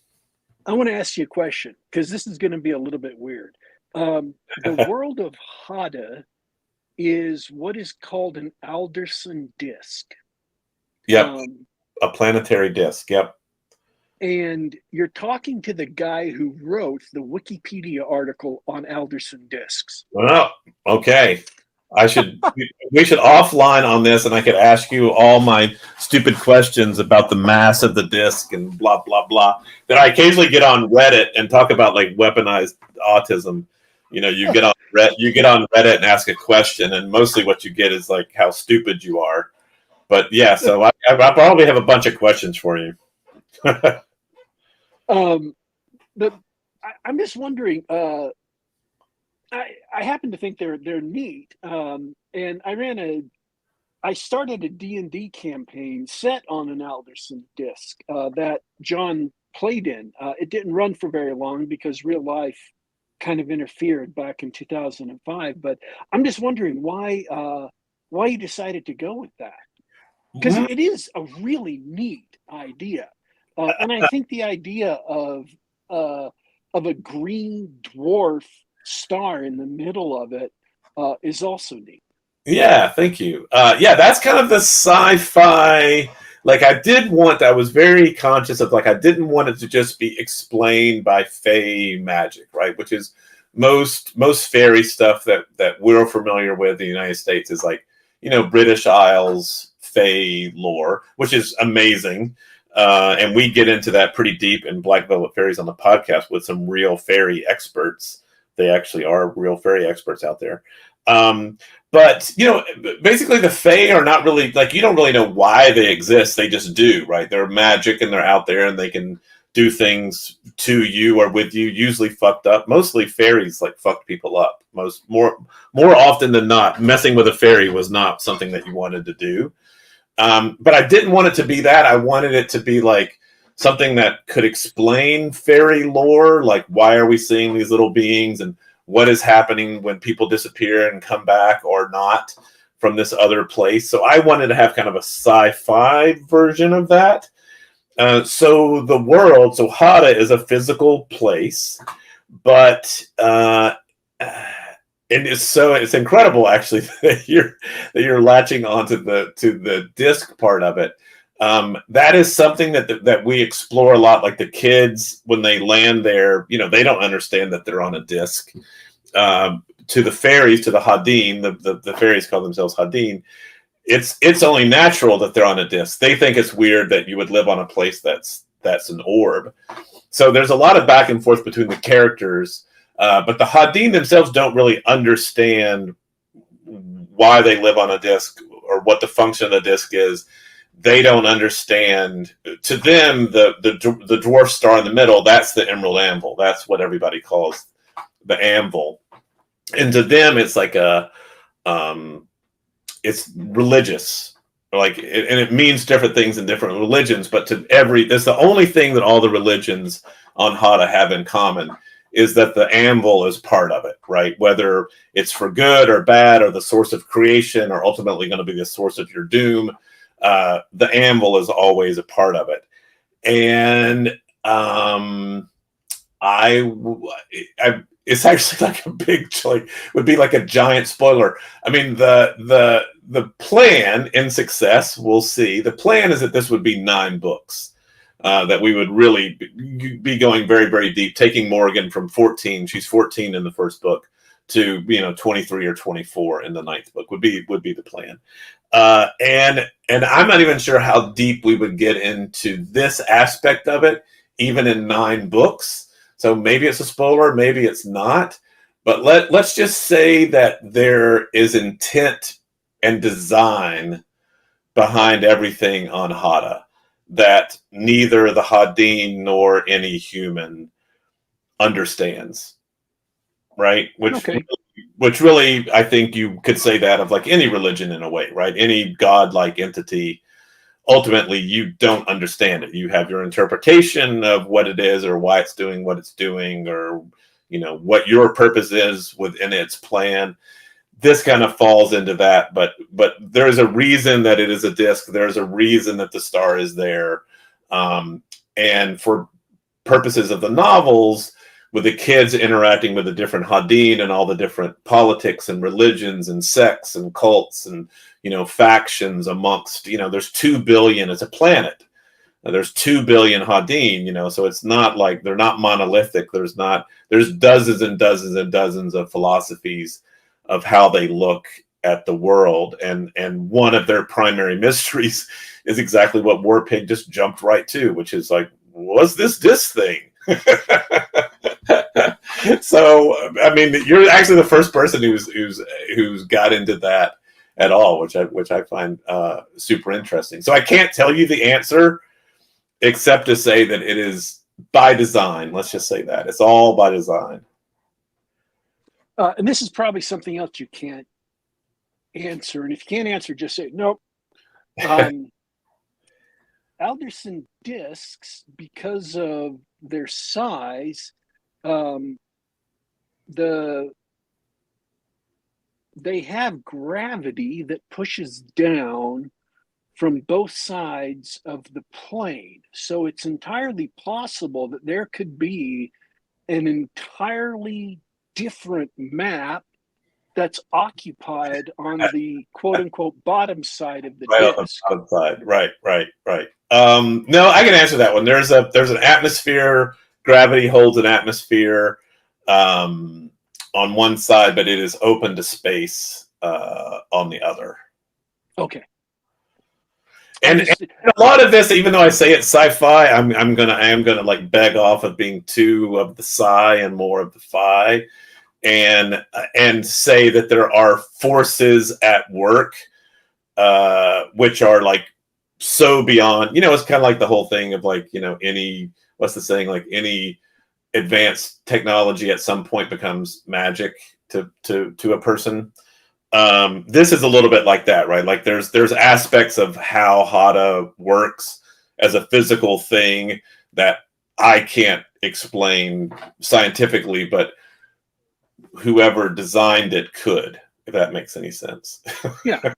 I want to ask you a question, because this is going to be a little bit weird. The world of Hada is what is called an Alderson disc. Yep, a planetary disc. Yep. And you're talking to the guy who wrote the Wikipedia article on Alderson discs. Well, okay. We should offline on this, and I could ask you all my stupid questions about the mass of the disc and blah blah blah. Then I occasionally get on Reddit and talk about like weaponized autism. You get on Reddit and ask a question, and mostly what you get is like how stupid you are. But yeah, so I probably have a bunch of questions for you. But I'm just wondering. I happen to think they're neat, and I started a D&D campaign set on an Alderson disc that John played in. It didn't run for very long because real life kind of interfered back in 2005. But I'm just wondering why you decided to go with that, because it is a really neat idea, and I think the idea of a green dwarf star in the middle of it is also neat. Yeah, thank you. Yeah, that's kind of the sci-fi. I was very conscious of I didn't want it to just be explained by fae magic, right? Which is most fairy stuff that we're familiar with in the United States is British Isles fae lore, which is amazing. And we get into that pretty deep in Black Velvet Fairies on the podcast with some real fairy experts. They actually are real fairy experts out there. But, basically the Fae are not really, you don't really know why they exist. They just do, right? They're magic and they're out there and they can do things to you or with you, usually fucked up. Mostly fairies, fucked people up. More often than not, messing with a fairy was not something that you wanted to do. But I didn't want it to be that. I wanted it to be something that could explain fairy lore, like why are we seeing these little beings and what is happening when people disappear and come back or not from this other place. So I wanted to have kind of a sci-fi version of that. So the world, so Hada is a physical place, but and it's incredible actually that you're latching onto the disc part of it. That is something that we explore a lot. Like the kids, when they land there, they don't understand that they're on a disc. To the fairies, to the Hadin, the fairies call themselves Hadin. It's only natural that they're on a disc. They think it's weird that you would live on a place that's an orb. So there's a lot of back and forth between the characters, but the Hadin themselves don't really understand why they live on a disc or what the function of the disc is. They don't understand. To them, the dwarf star in the middle, that's the Emerald Anvil. That's what everybody calls the Anvil. And to them, it's like it's religious, and it means different things in different religions. But that's the only thing that all the religions on Hada have in common is that the anvil is part of it, right? Whether it's for good or bad, or the source of creation, or ultimately going to be the source of your doom, the anvil is always a part of it. And it's actually like a big, would be like a giant spoiler. I mean, the plan in success, we'll see. The plan is that this would be 9 books, that we would really be going very, very deep, taking Morgan from 14. She's 14 in the first book to 23 or 24 in the 9th book would be the plan. And I'm not even sure how deep we would get into this aspect of it, even in 9 books. So maybe it's a spoiler, maybe it's not. But let's just say that there is intent and design behind everything on Hada that neither the Hadin nor any human understands, right? Which really, I think you could say that of like any religion in a way, right? Any godlike entity, ultimately you don't understand it. You have your interpretation of what it is or why it's doing what it's doing, or what your purpose is within its plan. This kind of falls into that, but there's a reason that it is a disc. There's a reason that the star is there, and for purposes of the novels, with the kids interacting with the different Hadin and all the different politics and religions and sects and cults and factions amongst, there's 2 billion. It's a planet. There's 2 billion Hadin, so it's not like they're not monolithic. There's dozens and dozens and dozens of philosophies of how they look at the world, and one of their primary mysteries is exactly what Warpig just jumped right to, which is like, what's this disc thing? So I mean, you're actually the first person who's got into that at all, which I find super interesting. So I can't tell you the answer except to say that it is by design. Let's just say that it's all by design. And this is probably something else you can't answer. And if you can't answer, just say nope. Alderson discs, because of their size, they have gravity that pushes down from both sides of the plane. So it's entirely possible that there could be an entirely different map that's occupied on the quote unquote bottom side of the disc. On the bottom side. Right. No, I can answer that one. There's an atmosphere. Gravity holds an atmosphere on one side, but it is open to space on the other. Okay. And a lot of this, even though I say it's sci-fi, I am gonna like beg off of being too of the sci and more of the fi, and say that there are forces at work, which are like so beyond. It's kind of like the whole thing of like any, what's the saying, like any advanced technology at some point becomes magic to a person. This is a little bit like that, right? Like there's aspects of how Hada works as a physical thing that I can't explain scientifically, but whoever designed it could, if that makes any sense. Yeah.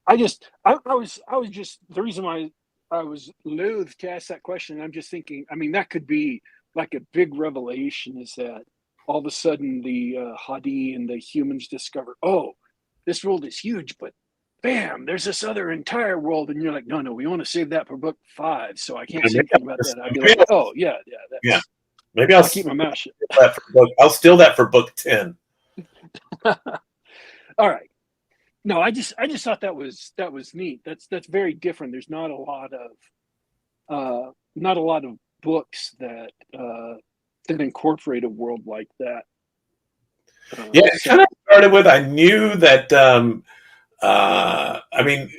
I was just, the reason why I was loath to ask that question, I'm just thinking, I mean, that could be like a big revelation, is that all of a sudden the Hadi and the humans discover, oh, this world is huge, but bam, there's this other entire world. And you're like, no, we want to save that for book 5. So I can't say anything about that. I'd be like, oh, yeah, yeah. Maybe I'll keep my mouth shut. I'll steal that for book 10. All right. No, I just thought that was neat. That's very different. There's not a lot of books that incorporate a world like that. Yeah, it kind of started with, I knew that. I mean,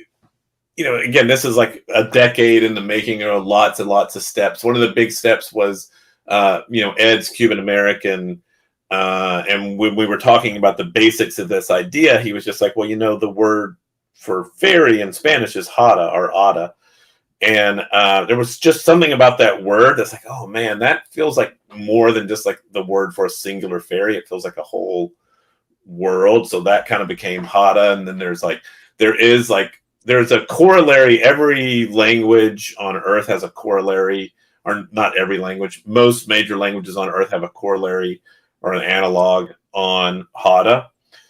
again, this is like a decade in the making, or lots and lots of steps. One of the big steps was, Ed's Cuban American. And when we were talking about the basics of this idea, he was just like, well, the word for fairy in Spanish is hada or ada. And there was just something about that word that's like, oh man, that feels like more than just like the word for a singular fairy. It feels like a whole world. So that kind of became hada. And then there's a corollary. Every language on Earth has a corollary, or not every language. Most major languages on Earth have a corollary or an analog on hada,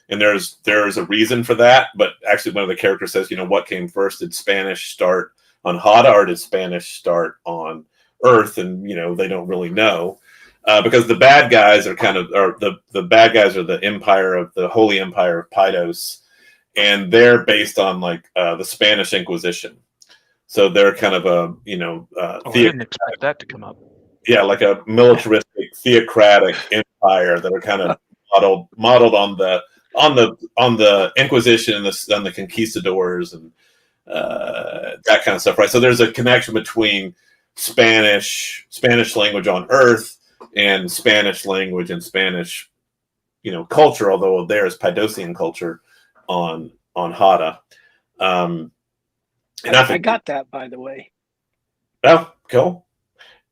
and there's a reason for that. But actually, one of the characters says, what came first? Did Spanish start on hada, or did Spanish start on Earth? And they don't really know, because the bad guys are the bad guys are the empire of the Holy Empire of Pydos, and they're based on the Spanish Inquisition. So they're kind of a I didn't expect that to come up. Yeah, like a militaristic, theocratic empire that are kind of modeled on the Inquisition and the conquistadors and that kind of stuff, right? So there's a connection between Spanish language on Earth and Spanish language and Spanish, culture. Although there is Pydosian culture on hada. And I got that, by the way. Oh, cool.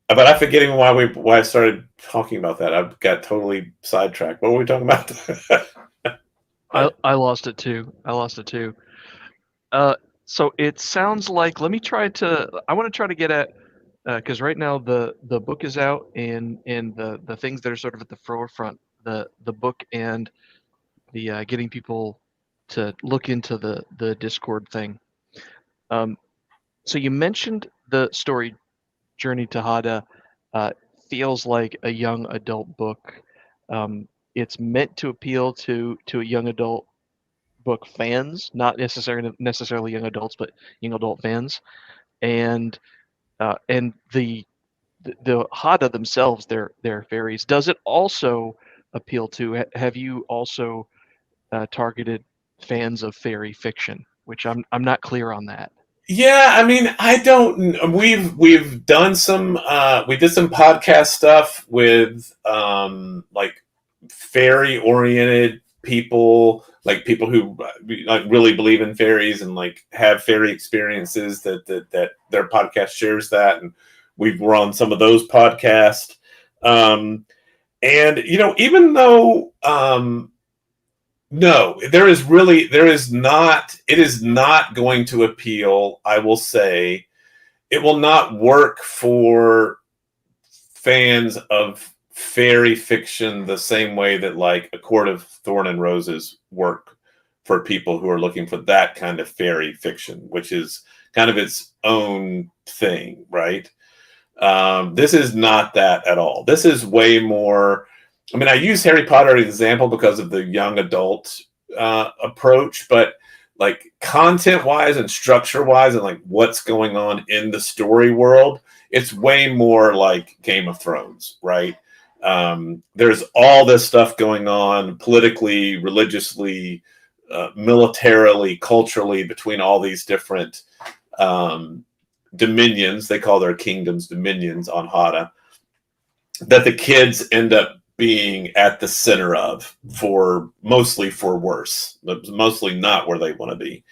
But I'm forgetting why I started talking about that. I got totally sidetracked. What were we talking about? I lost it too. So it sounds like, I want to try to get at, because right now the book is out, and the things that are sort of at the forefront, the book and the getting people to look into the Discord thing. So you mentioned the story Journey to Hada feels like a young adult book. It's meant to appeal to a young adult book fans, not necessarily young adults, but young adult fans, and the Hada themselves, they're fairies. Does it also appeal to? Have you also targeted fans of fairy fiction? Which I'm not clear on that. Yeah, I mean, I don't. We've done some. We did some podcast stuff with fairy oriented people, like people who really believe in fairies and have fairy experiences. That their podcast shares that, and we're on some of those podcasts. And even though no, it is not going to appeal. I will say it will not work for fans of fairy fiction the same way that A Court of Thorn and Roses work for people who are looking for that kind of fairy fiction, which is kind of its own thing, right? This is not that at all. This is way more. I mean, I use Harry Potter as an example because of the young adult approach, but content-wise and structure-wise and what's going on in the story world, it's way more like Game of Thrones, right? There's all this stuff going on politically, religiously, militarily, culturally between all these different dominions. They call their kingdoms dominions on Hada, that the kids end up being at the center of, mostly for worse, mostly not where they want to be.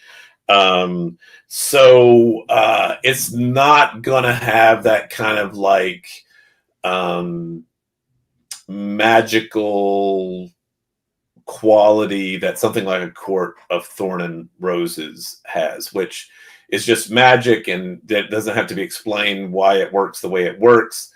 So it's not going to have that kind of like magical quality that something like a Court of Thorn and Roses has, which is just magic and that doesn't have to be explained why it works the way it works.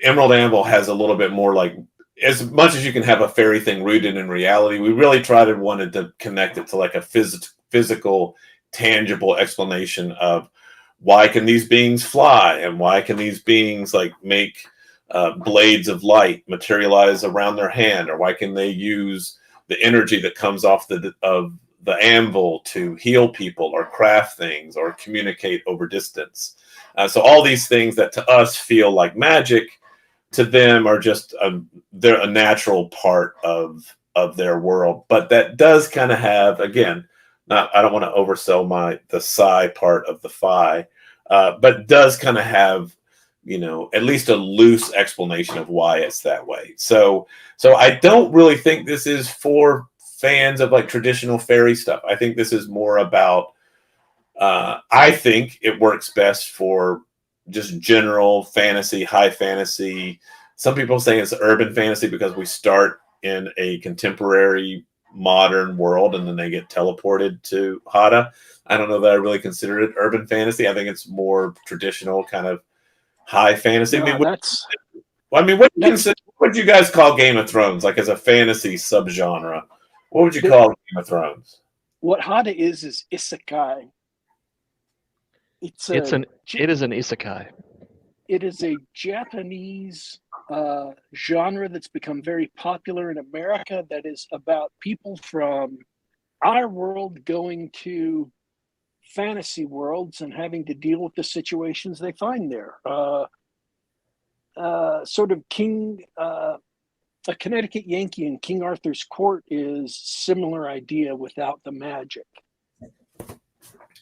Emerald Anvil has a little bit more like, as much as you can have a fairy thing rooted in reality, we really wanted to connect it to like a physical, tangible explanation of why can these beings fly and why can these beings like make blades of light materialize around their hand, or why can they use the energy that comes off the anvil to heal people or craft things or communicate over distance. So all these things that to us feel like magic, to them are just they're a natural part of their world. But that does kind of have, again, I don't want to oversell the psi part of the phi, but does kind of have, at least a loose explanation of why it's that way. So I don't really think this is for fans of like traditional fairy stuff. I think this is more about, I think it works best for just general fantasy, high fantasy. Some people say it's urban fantasy because we start in a contemporary modern world and then they get teleported to Hada. I don't know that I really consider it urban fantasy. I think it's more traditional kind of high fantasy. No, what would you guys call Game of Thrones, like as a fantasy subgenre? What would you call Game of Thrones? What Hada is isekai. It is an isekai. It is a Japanese genre that's become very popular in America, that is about people from our world going to fantasy worlds and having to deal with the situations they find there. Sort of a Connecticut Yankee in King Arthur's Court is similar idea without the magic.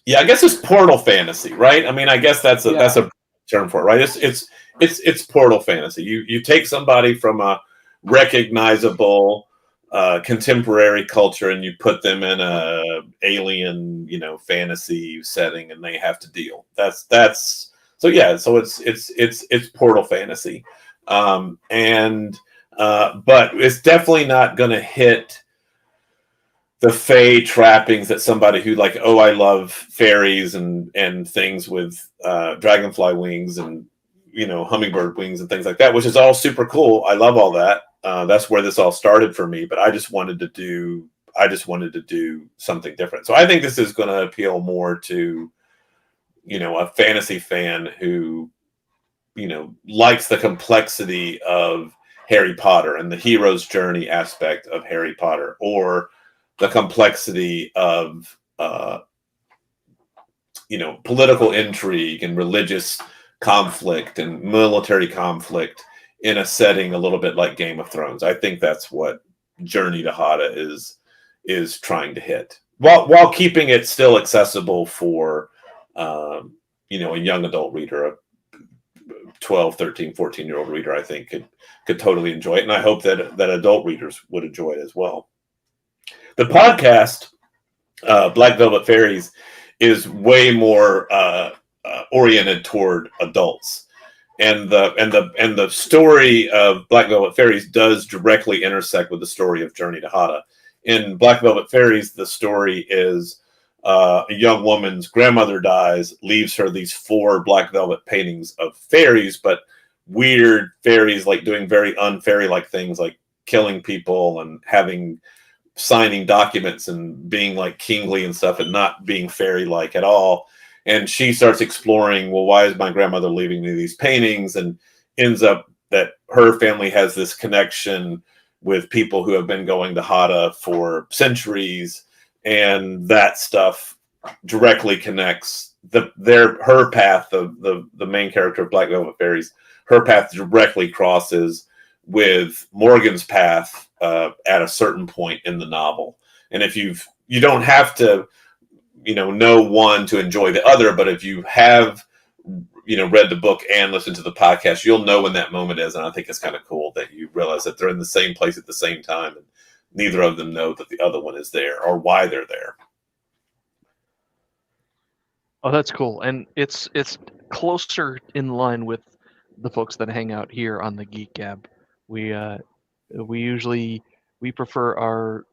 Yeah, I guess it's portal fantasy, right? I mean, I guess that's a term for it, right? It's portal fantasy. You take somebody from a recognizable contemporary culture and you put them in a alien, fantasy setting, and they have to deal. So it's portal fantasy, but it's definitely not going to hit the fae trappings that somebody who like, oh, I love fairies and things with dragonfly wings and hummingbird wings and things like that, which is all super cool. I love all that. That's where this all started for me. But I just wanted to do something different. So I think this is going to appeal more to a fantasy fan who likes the complexity of Harry Potter and the hero's journey aspect of Harry Potter, or the complexity of political intrigue and religious conflict and military conflict in a setting a little bit like Game of Thrones. I think that's what Journey to Hada is trying to hit, while keeping it still accessible for a young adult reader, a 12, 13, 14-year-old reader. I think could totally enjoy it, and I hope that adult readers would enjoy it as well. The podcast, Black Velvet Fairies, is way more oriented toward adults, and the story of Black Velvet Fairies does directly intersect with the story of Journey to Hada. In Black Velvet Fairies, the story is a young woman's grandmother dies, leaves her these 4 black velvet paintings of fairies, but weird fairies, like doing very unfairy-like things, like killing people and signing documents and being like kingly and stuff, and not being fairy-like at all. And she starts exploring, well, why is my grandmother leaving me these paintings? And ends up that her family has this connection with people who have been going to Hada for centuries, and that stuff directly connects her path of the main character of Black Velvet Fairies. Her path directly crosses with Morgan's path at a certain point in the novel. And if you don't have to know one to enjoy the other, but if you have read the book and listened to the podcast, you'll know when that moment is. And I think it's kind of cool that you realize that they're in the same place at the same time, and neither of them know that the other one is there or why they're there. Oh, that's cool, and it's closer in line with the folks that hang out here on the Geek Gab. We we usually we prefer our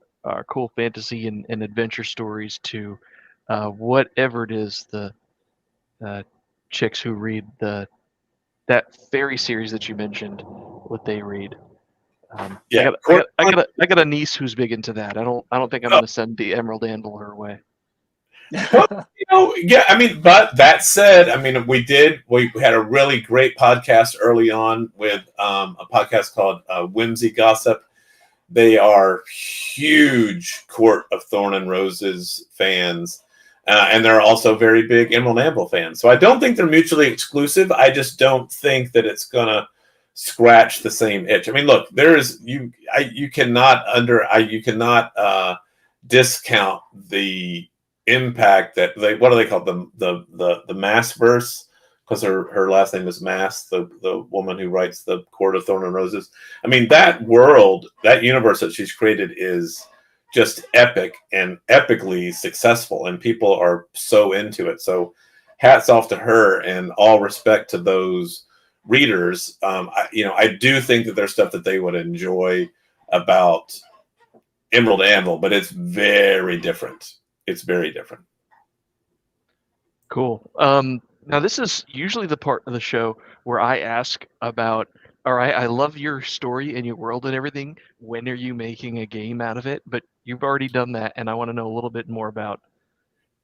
cool fantasy and adventure stories to whatever it is the uh, chicks who read that fairy series that you mentioned, what they read. Yeah. I got a niece who's big into that. I don't think I'm gonna send the Emerald Anvil her way. Well, yeah, I mean, but that said, I mean, we had a really great podcast early on with a podcast called Whimsy Gossip. They are huge Court of Thorn and Roses fans, and they're also very big Emerald Anvil fans. So I don't think they're mutually exclusive. I just don't think that it's gonna scratch the same itch. I mean, look, you cannot discount the impact that what do they call the Mass verse, because her last name is Mass, the woman who writes the Court of Thorn and Roses. I mean, that world, that universe that she's created is just epic and epically successful, and people are so into it. So hats off to her, and all respect to those readers. I do think that there's stuff that they would enjoy about Emerald Anvil, but it's very different. It's very different. Cool. Now this is usually the part of the show where I ask about, all right, I love your story and your world and everything. When are you making a game out of it? But you've already done that, and I want to know a little bit more about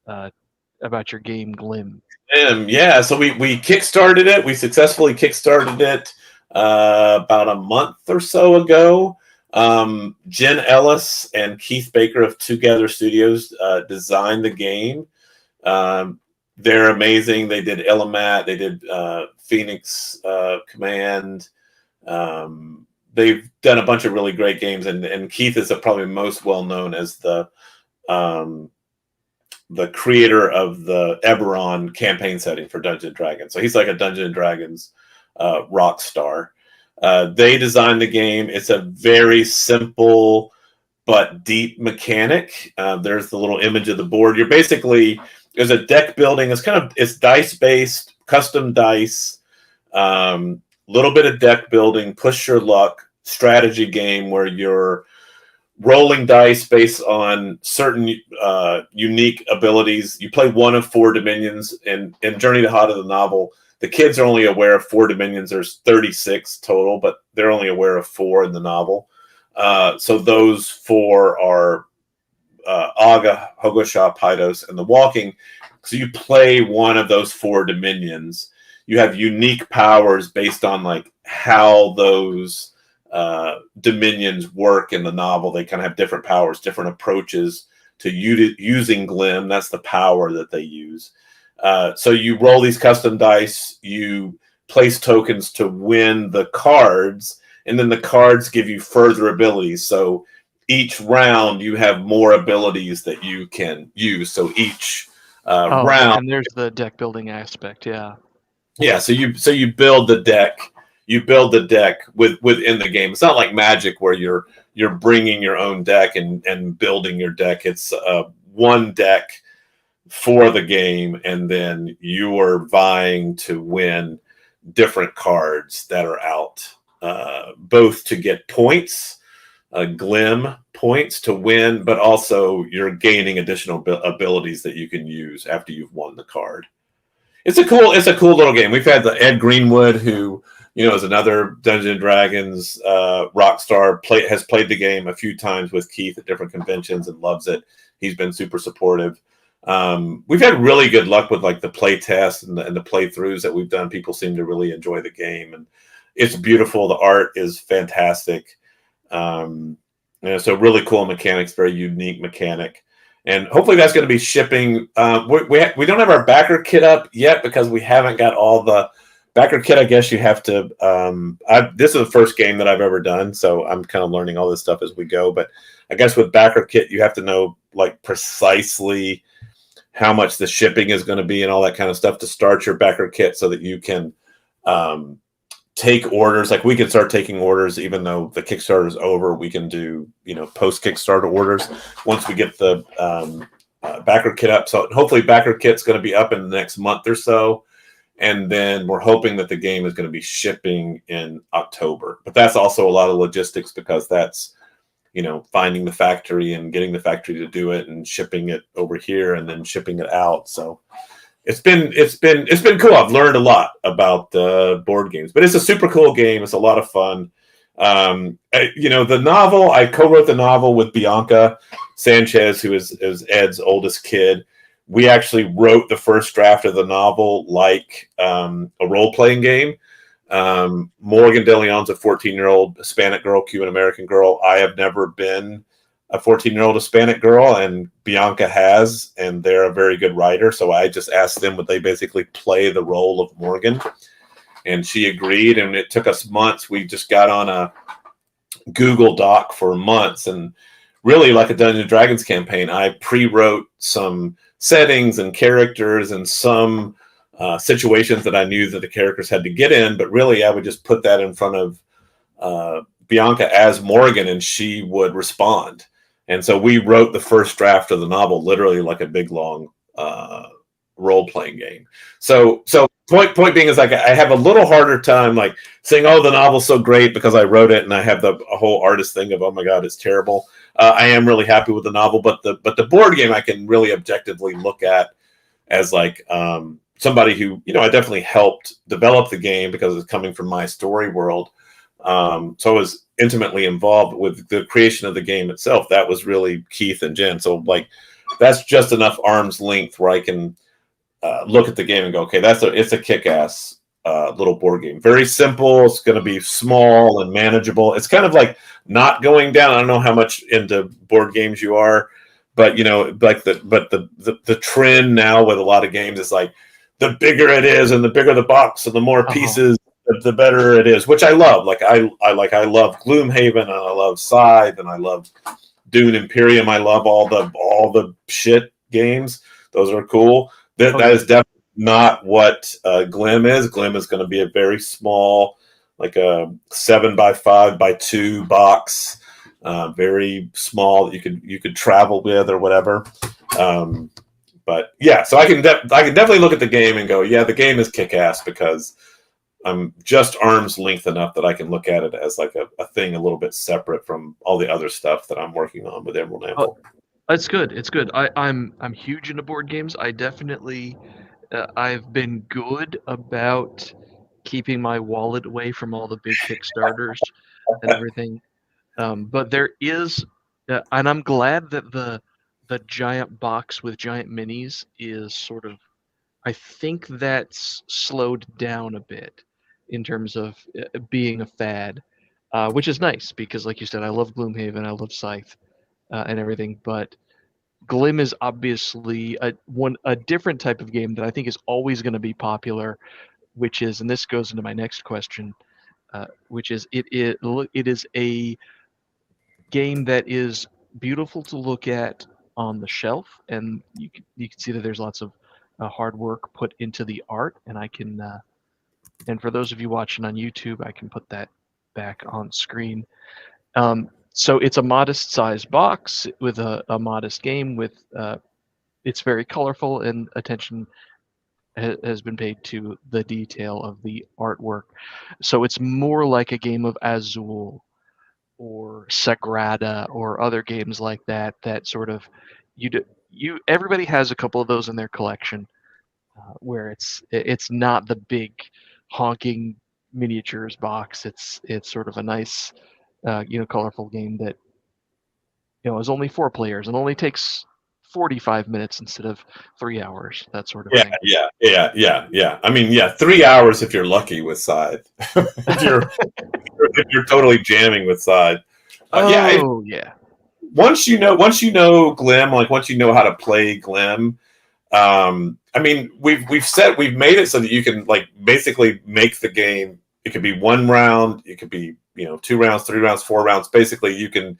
your game Glim. Yeah, so we kickstarted it. We successfully kickstarted it about a month or so ago. Jen Ellis and Keith Baker of Together Studios designed the game. They're amazing. They did Illimat. They did Phoenix Command. They've done a bunch of really great games, and Keith is probably most well known as the creator of the Eberron campaign setting for Dungeons & Dragons. So he's like a Dungeons & Dragons rock star. They designed the game. It's a very simple but deep mechanic. There's the little image of the board. There's a deck building. It's dice based, custom dice, little bit of deck building, push your luck strategy game where you're rolling dice based on certain unique abilities. You play one of 4 dominions. In Journey to Heart of the Novel, the kids are only aware of 4 dominions. There's 36 total, but they're only aware of 4 in the novel. So those 4 are Aga, Hogosha, Pydos, and the Walking. So you play one of those 4 dominions. You have unique powers based on like how those dominions work in the novel. They kind of have different powers, different approaches to using Glim. That's the power that they use. So you roll these custom dice, you place tokens to win the cards, and then the cards give you further abilities. So each round you have more abilities that you can use. So each round, and there's the deck building aspect. Yeah. So you build the deck. You build the deck within the game. It's not like Magic where you're bringing your own deck and building your deck. It's one deck for the game, and then you are vying to win different cards that are out, both to get points, Glim points to win, but also you're gaining additional abilities that you can use after you've won the card. It's a cool little game. We've had Ed Greenwood, who is another Dungeons & Dragons rock star, has played the game a few times with Keith at different conventions and loves it. He's been super supportive. We've had really good luck with like the play tests and the playthroughs that we've done. People seem to really enjoy the game, and it's beautiful. The art is fantastic. So really cool mechanics, very unique mechanic. And hopefully that's going to be shipping. We don't have our backer kit up yet because we haven't got all the backer kit. I guess you have to. This is the first game that I've ever done, so I'm kind of learning all this stuff as we go. But I guess with backer kit, you have to know like precisely how much the shipping is going to be and all that kind of stuff to start your backer kit, so that you can take orders. Like we can start taking orders even though the Kickstarter is over. We can do post Kickstarter orders once we get the backer kit up. So hopefully backer kit's going to be up in the next month or so. And then we're hoping that the game is going to be shipping in October. But that's also a lot of logistics because that's, finding the factory and getting the factory to do it and shipping it over here and then shipping it out. So it's been cool. I've learned a lot about board games, but it's a super cool game. It's a lot of fun. The novel, I co-wrote the novel with Bianca Sanchez, who is Ed's oldest kid. We actually wrote the first draft of the novel like a role-playing game. Morgan De Leon's a 14-year-old Hispanic girl, Cuban-American girl. I have never been a 14-year-old Hispanic girl, and Bianca has, and they're a very good writer. So I just asked them would they basically play the role of Morgan, and she agreed, and it took us months. We just got on a Google Doc for months, and really like a Dungeons & Dragons campaign, I pre-wrote some settings and characters and some situations that I knew that the characters had to get in, but really I would just put that in front of Bianca as Morgan, and she would respond. And so we wrote the first draft of the novel literally like a big long role-playing game. So point being is like I have a little harder time like saying, oh, the novel's so great because I wrote it, and I have a whole artist thing of, oh my God, it's terrible. I am really happy with the novel, but the board game I can really objectively look at as like somebody who, I definitely helped develop the game because it's coming from my story world. So I was intimately involved with the creation of the game itself. That was really Keith and Jen. So like, that's just enough arm's length where I can look at the game and go, okay, it's a kick-ass little board game. Very simple. It's going to be small and manageable. It's kind of like not going down. I don't know how much into board games you are, but like the trend now with a lot of games is like the bigger it is and the bigger the box and the more pieces, the better it is, which I love. Like I love Gloomhaven, and I love Scythe, and I love Dune Imperium. I love all the shit games. Those are cool. That is definitely not what Glim is. Glim is going to be a very small, like a 7x5x2 box, very small that you could travel with or whatever. But yeah, so I can definitely look at the game and go, yeah, the game is kick-ass because I'm just arm's length enough that I can look at it as like a thing a little bit separate from all the other stuff that I'm working on with Emerald Anvil. It's good. It's good. I'm huge into board games. I definitely I've been good about keeping my wallet away from all the big Kickstarters and everything. But there is, and I'm glad that the giant box with giant minis is sort of, I think that's slowed down a bit in terms of being a fad, which is nice because, like you said, I love Gloomhaven, I love Scythe, and everything. But Glim is obviously a different type of game that I think is always going to be popular, which is, and this goes into my next question, which is it is a game that is beautiful to look at on the shelf, and you can see that there's lots of hard work put into the art, and I can and for those of you watching on YouTube, I can put that back on screen. So it's a modest sized box with a modest game with it's very colorful, and attention has been paid to the detail of the artwork. So it's more like a game of Azul or Sagrada or other games like that sort of everybody has a couple of those in their collection where it's not the big honking miniatures box. It's sort of a nice colorful game that is only 4 players and only takes 45 minutes instead of 3 hours, that sort of thing. Yeah. I mean, 3 hours if you're lucky with Scythe. if you're totally jamming with Scythe. Once you know Glim, like once you know how to play Glim, I mean, we've made it so that you can like basically make the game. It could be 1 round, it could be 2 rounds, 3 rounds, 4 rounds. Basically, you can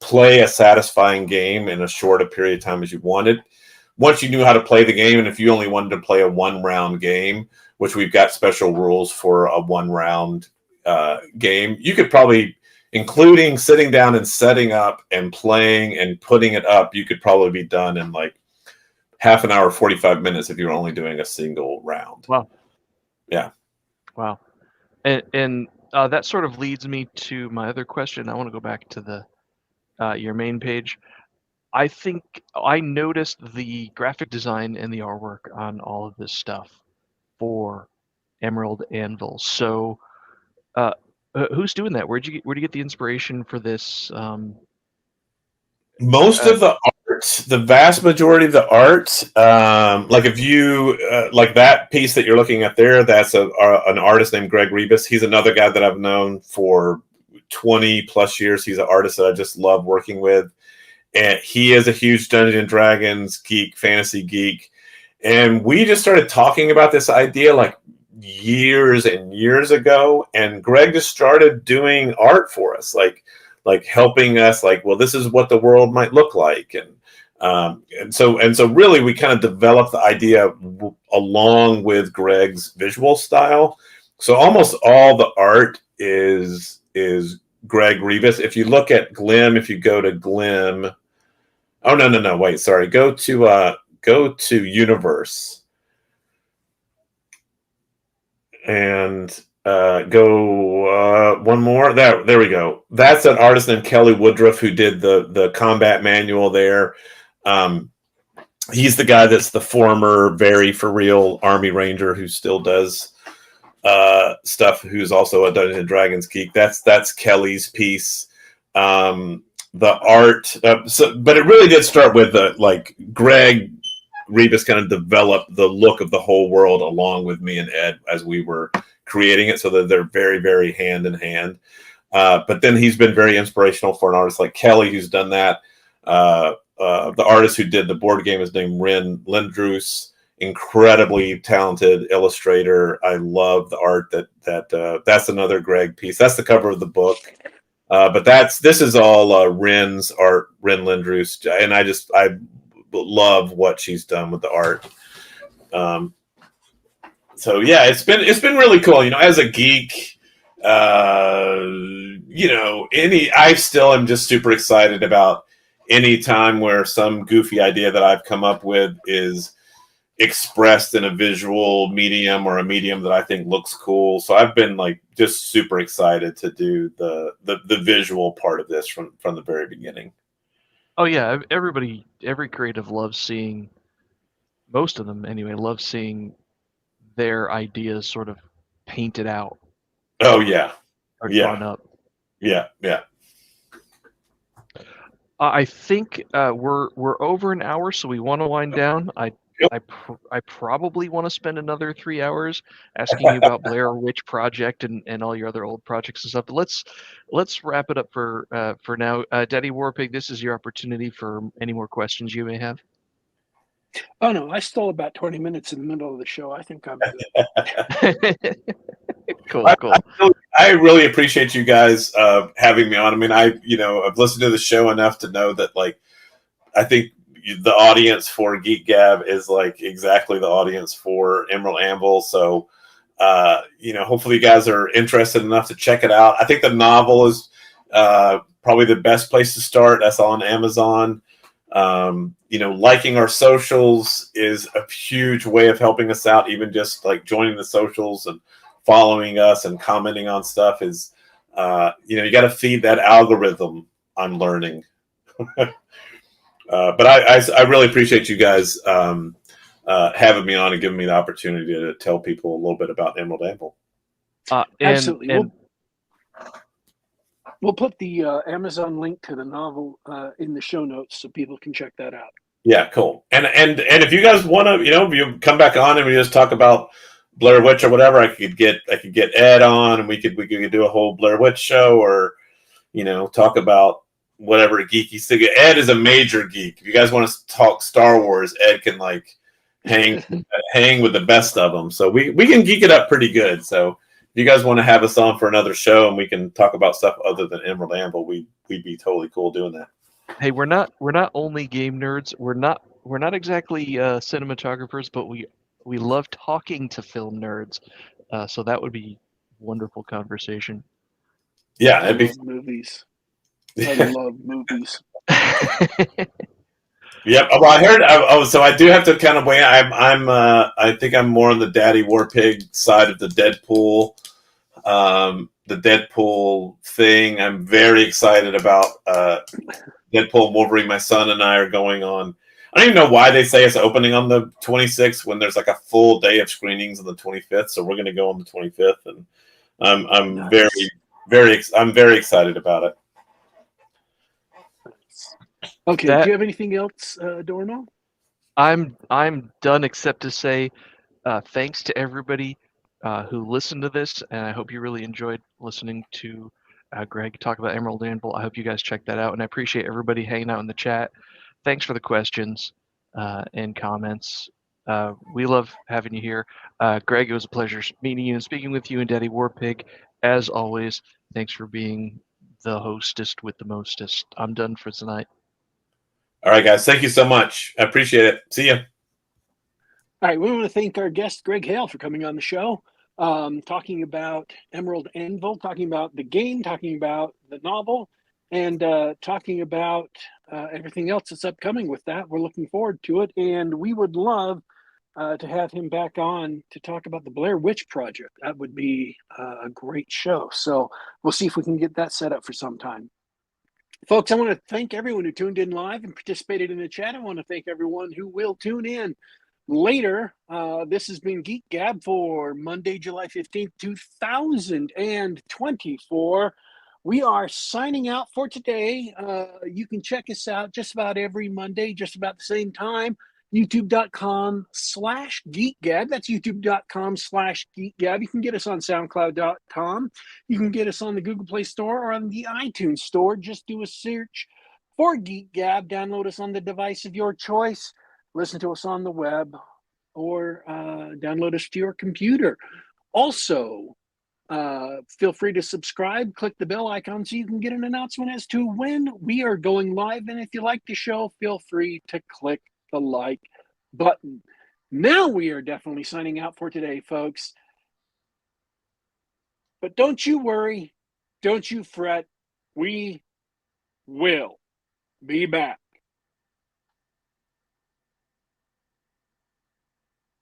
play a satisfying game in as short a period of time as you wanted. Once you knew how to play the game, and if you only wanted to play a 1-round game, which we've got special rules for a 1-round game, you could probably, including sitting down and setting up and playing and putting it up, you could probably be done in like half an hour, 45 minutes if you're only doing a single round. Wow. Yeah. Wow. And that sort of leads me to my other question. I want to go back to the your main page. I think I noticed the graphic design and the artwork on all of this stuff for Emerald Anvil. So, who's doing that? Where'd you get the inspiration for this? Most of the art, the vast majority of the art, like if you like that piece that you're looking at there, that's an artist named Gregg. He's another guy that I've known for 20 plus years. He's an artist that I just love working with, and he is a huge Dungeons and Dragons geek, fantasy geek, and we just started talking about this idea like years and years ago, and Gregg just started doing art for us, like helping us, like, well, this is what the world might look like, and so really we kind of developed the idea along with Gregg's visual style. So almost all the art is Gregg Ribas. If you look at Glim, if you go to Glim, oh no, wait, sorry, go to Universe and go one more. There we go. That's an artist named Kelly Woodruff who did the combat manual there. He's the guy that's the former very for real Army Ranger who still does stuff, who's also a Dungeons and Dragons geek. That's Kelly's piece. The art, but it really did start with like Gregg Ribas kind of developed the look of the whole world along with me and Ed as we were creating it, so that they're very, very hand in hand. But then he's been very inspirational for an artist like Kelly, who's done that. The artist who did the board game is named Ren Lindroos, incredibly talented illustrator. I love the art that's another Gregg piece. That's the cover of the book. But this is all Ren's art, Ren Lindroos, and I love what she's done with the art. So yeah, it's been really cool. As a geek, I still am just super excited about any time where some goofy idea that I've come up with is expressed in a visual medium or a medium that I think looks cool. So I've been like just super excited to do the visual part of this from the very beginning. Oh yeah, every creative loves seeing, most of them anyway, love seeing their ideas sort of painted out. Oh yeah, or drawn up. Yeah. I think we're over an hour, so we want to wind down. I probably want to spend another 3 hours asking you about Blair Witch Project and all your other old projects and stuff. But let's wrap it up for now. Daddy Warpig, this is your opportunity for any more questions you may have. Oh no, I stole about 20 minutes in the middle of the show. I think I'm good. Cool. I really appreciate you guys having me on. I mean, I've listened to the show enough to know that, like, I think the audience for Geek Gab is like exactly the audience for Emerald Anvil. So, hopefully you guys are interested enough to check it out. I think the novel is probably the best place to start. That's on Amazon. Liking our socials is a huge way of helping us out. Even just like joining the socials and following us and commenting on stuff is, you got to feed that algorithm. I'm learning. But I really appreciate you guys having me on and giving me the opportunity to tell people a little bit about Emerald Anvil. Absolutely. We'll put the Amazon link to the novel in the show notes so people can check that out. Yeah, cool. And if you guys want to, if you come back on and we just talk about Blair Witch or whatever, I could get Ed on and we could do a whole Blair Witch show, or talk about whatever geeky thing. Ed is a major geek. If you guys want to talk Star Wars, Ed can like hang with the best of them. So we can geek it up pretty good. So if you guys want to have us on for another show and we can talk about stuff other than Emerald Anvil, we'd be totally cool doing that. Hey, we're not only game nerds. We're not exactly cinematographers, but we love talking to film nerds. So that would be wonderful conversation. Yeah, I love movies. I love movies. Yep. Well, I heard. So I do have to kind of weigh. I think I'm more on the Daddy Warpig side of the Deadpool. The Deadpool thing. I'm very excited about Deadpool and Wolverine. My son and I are going on. I don't even know why they say it's opening on the 26th when there's like a full day of screenings on the 25th. So we're going to go on the 25th, and I'm Nice. I'm very excited about it. Okay, That do you have anything else, Dormo? I'm done except to say thanks to everybody who listened to this, and I hope you really enjoyed listening to Gregg talk about Emerald Anvil. I hope you guys check that out, and I appreciate everybody hanging out in the chat. Thanks for the questions and comments. We love having you here. Gregg, it was a pleasure meeting you and speaking with you, and Daddy Warpig, as always, thanks for being the hostest with the mostest. I'm done for tonight. All right, guys. Thank you so much. I appreciate it. See you. All right, we want to thank our guest, Greg Hale, for coming on the show, talking about Emerald Anvil, talking about the game, talking about the novel, and talking about everything else that's upcoming with that. We're looking forward to it, and we would love to have him back on to talk about the Blair Witch Project. That would be a great show. So we'll see if we can get that set up for some time. Folks, I want to thank everyone who tuned in live and participated in the chat. I want to thank everyone who will tune in later. This has been Geek Gab for Monday, July 15th, 2024. We are signing out for today. You can check us out just about every Monday, just about the same time. YouTube.com/GeekGab. That's YouTube.com/GeekGab. You can get us on SoundCloud.com. You can get us on the Google Play Store or on the iTunes Store. Just do a search for Geek Gab. Download us on the device of your choice. Listen to us on the web, or download us to your computer. Also, feel free to subscribe. Click the bell icon so you can get an announcement as to when we are going live. And if you like the show, feel free to click the like button. Now we are definitely signing out for today, folks. But don't you worry. Don't you fret. We will be back.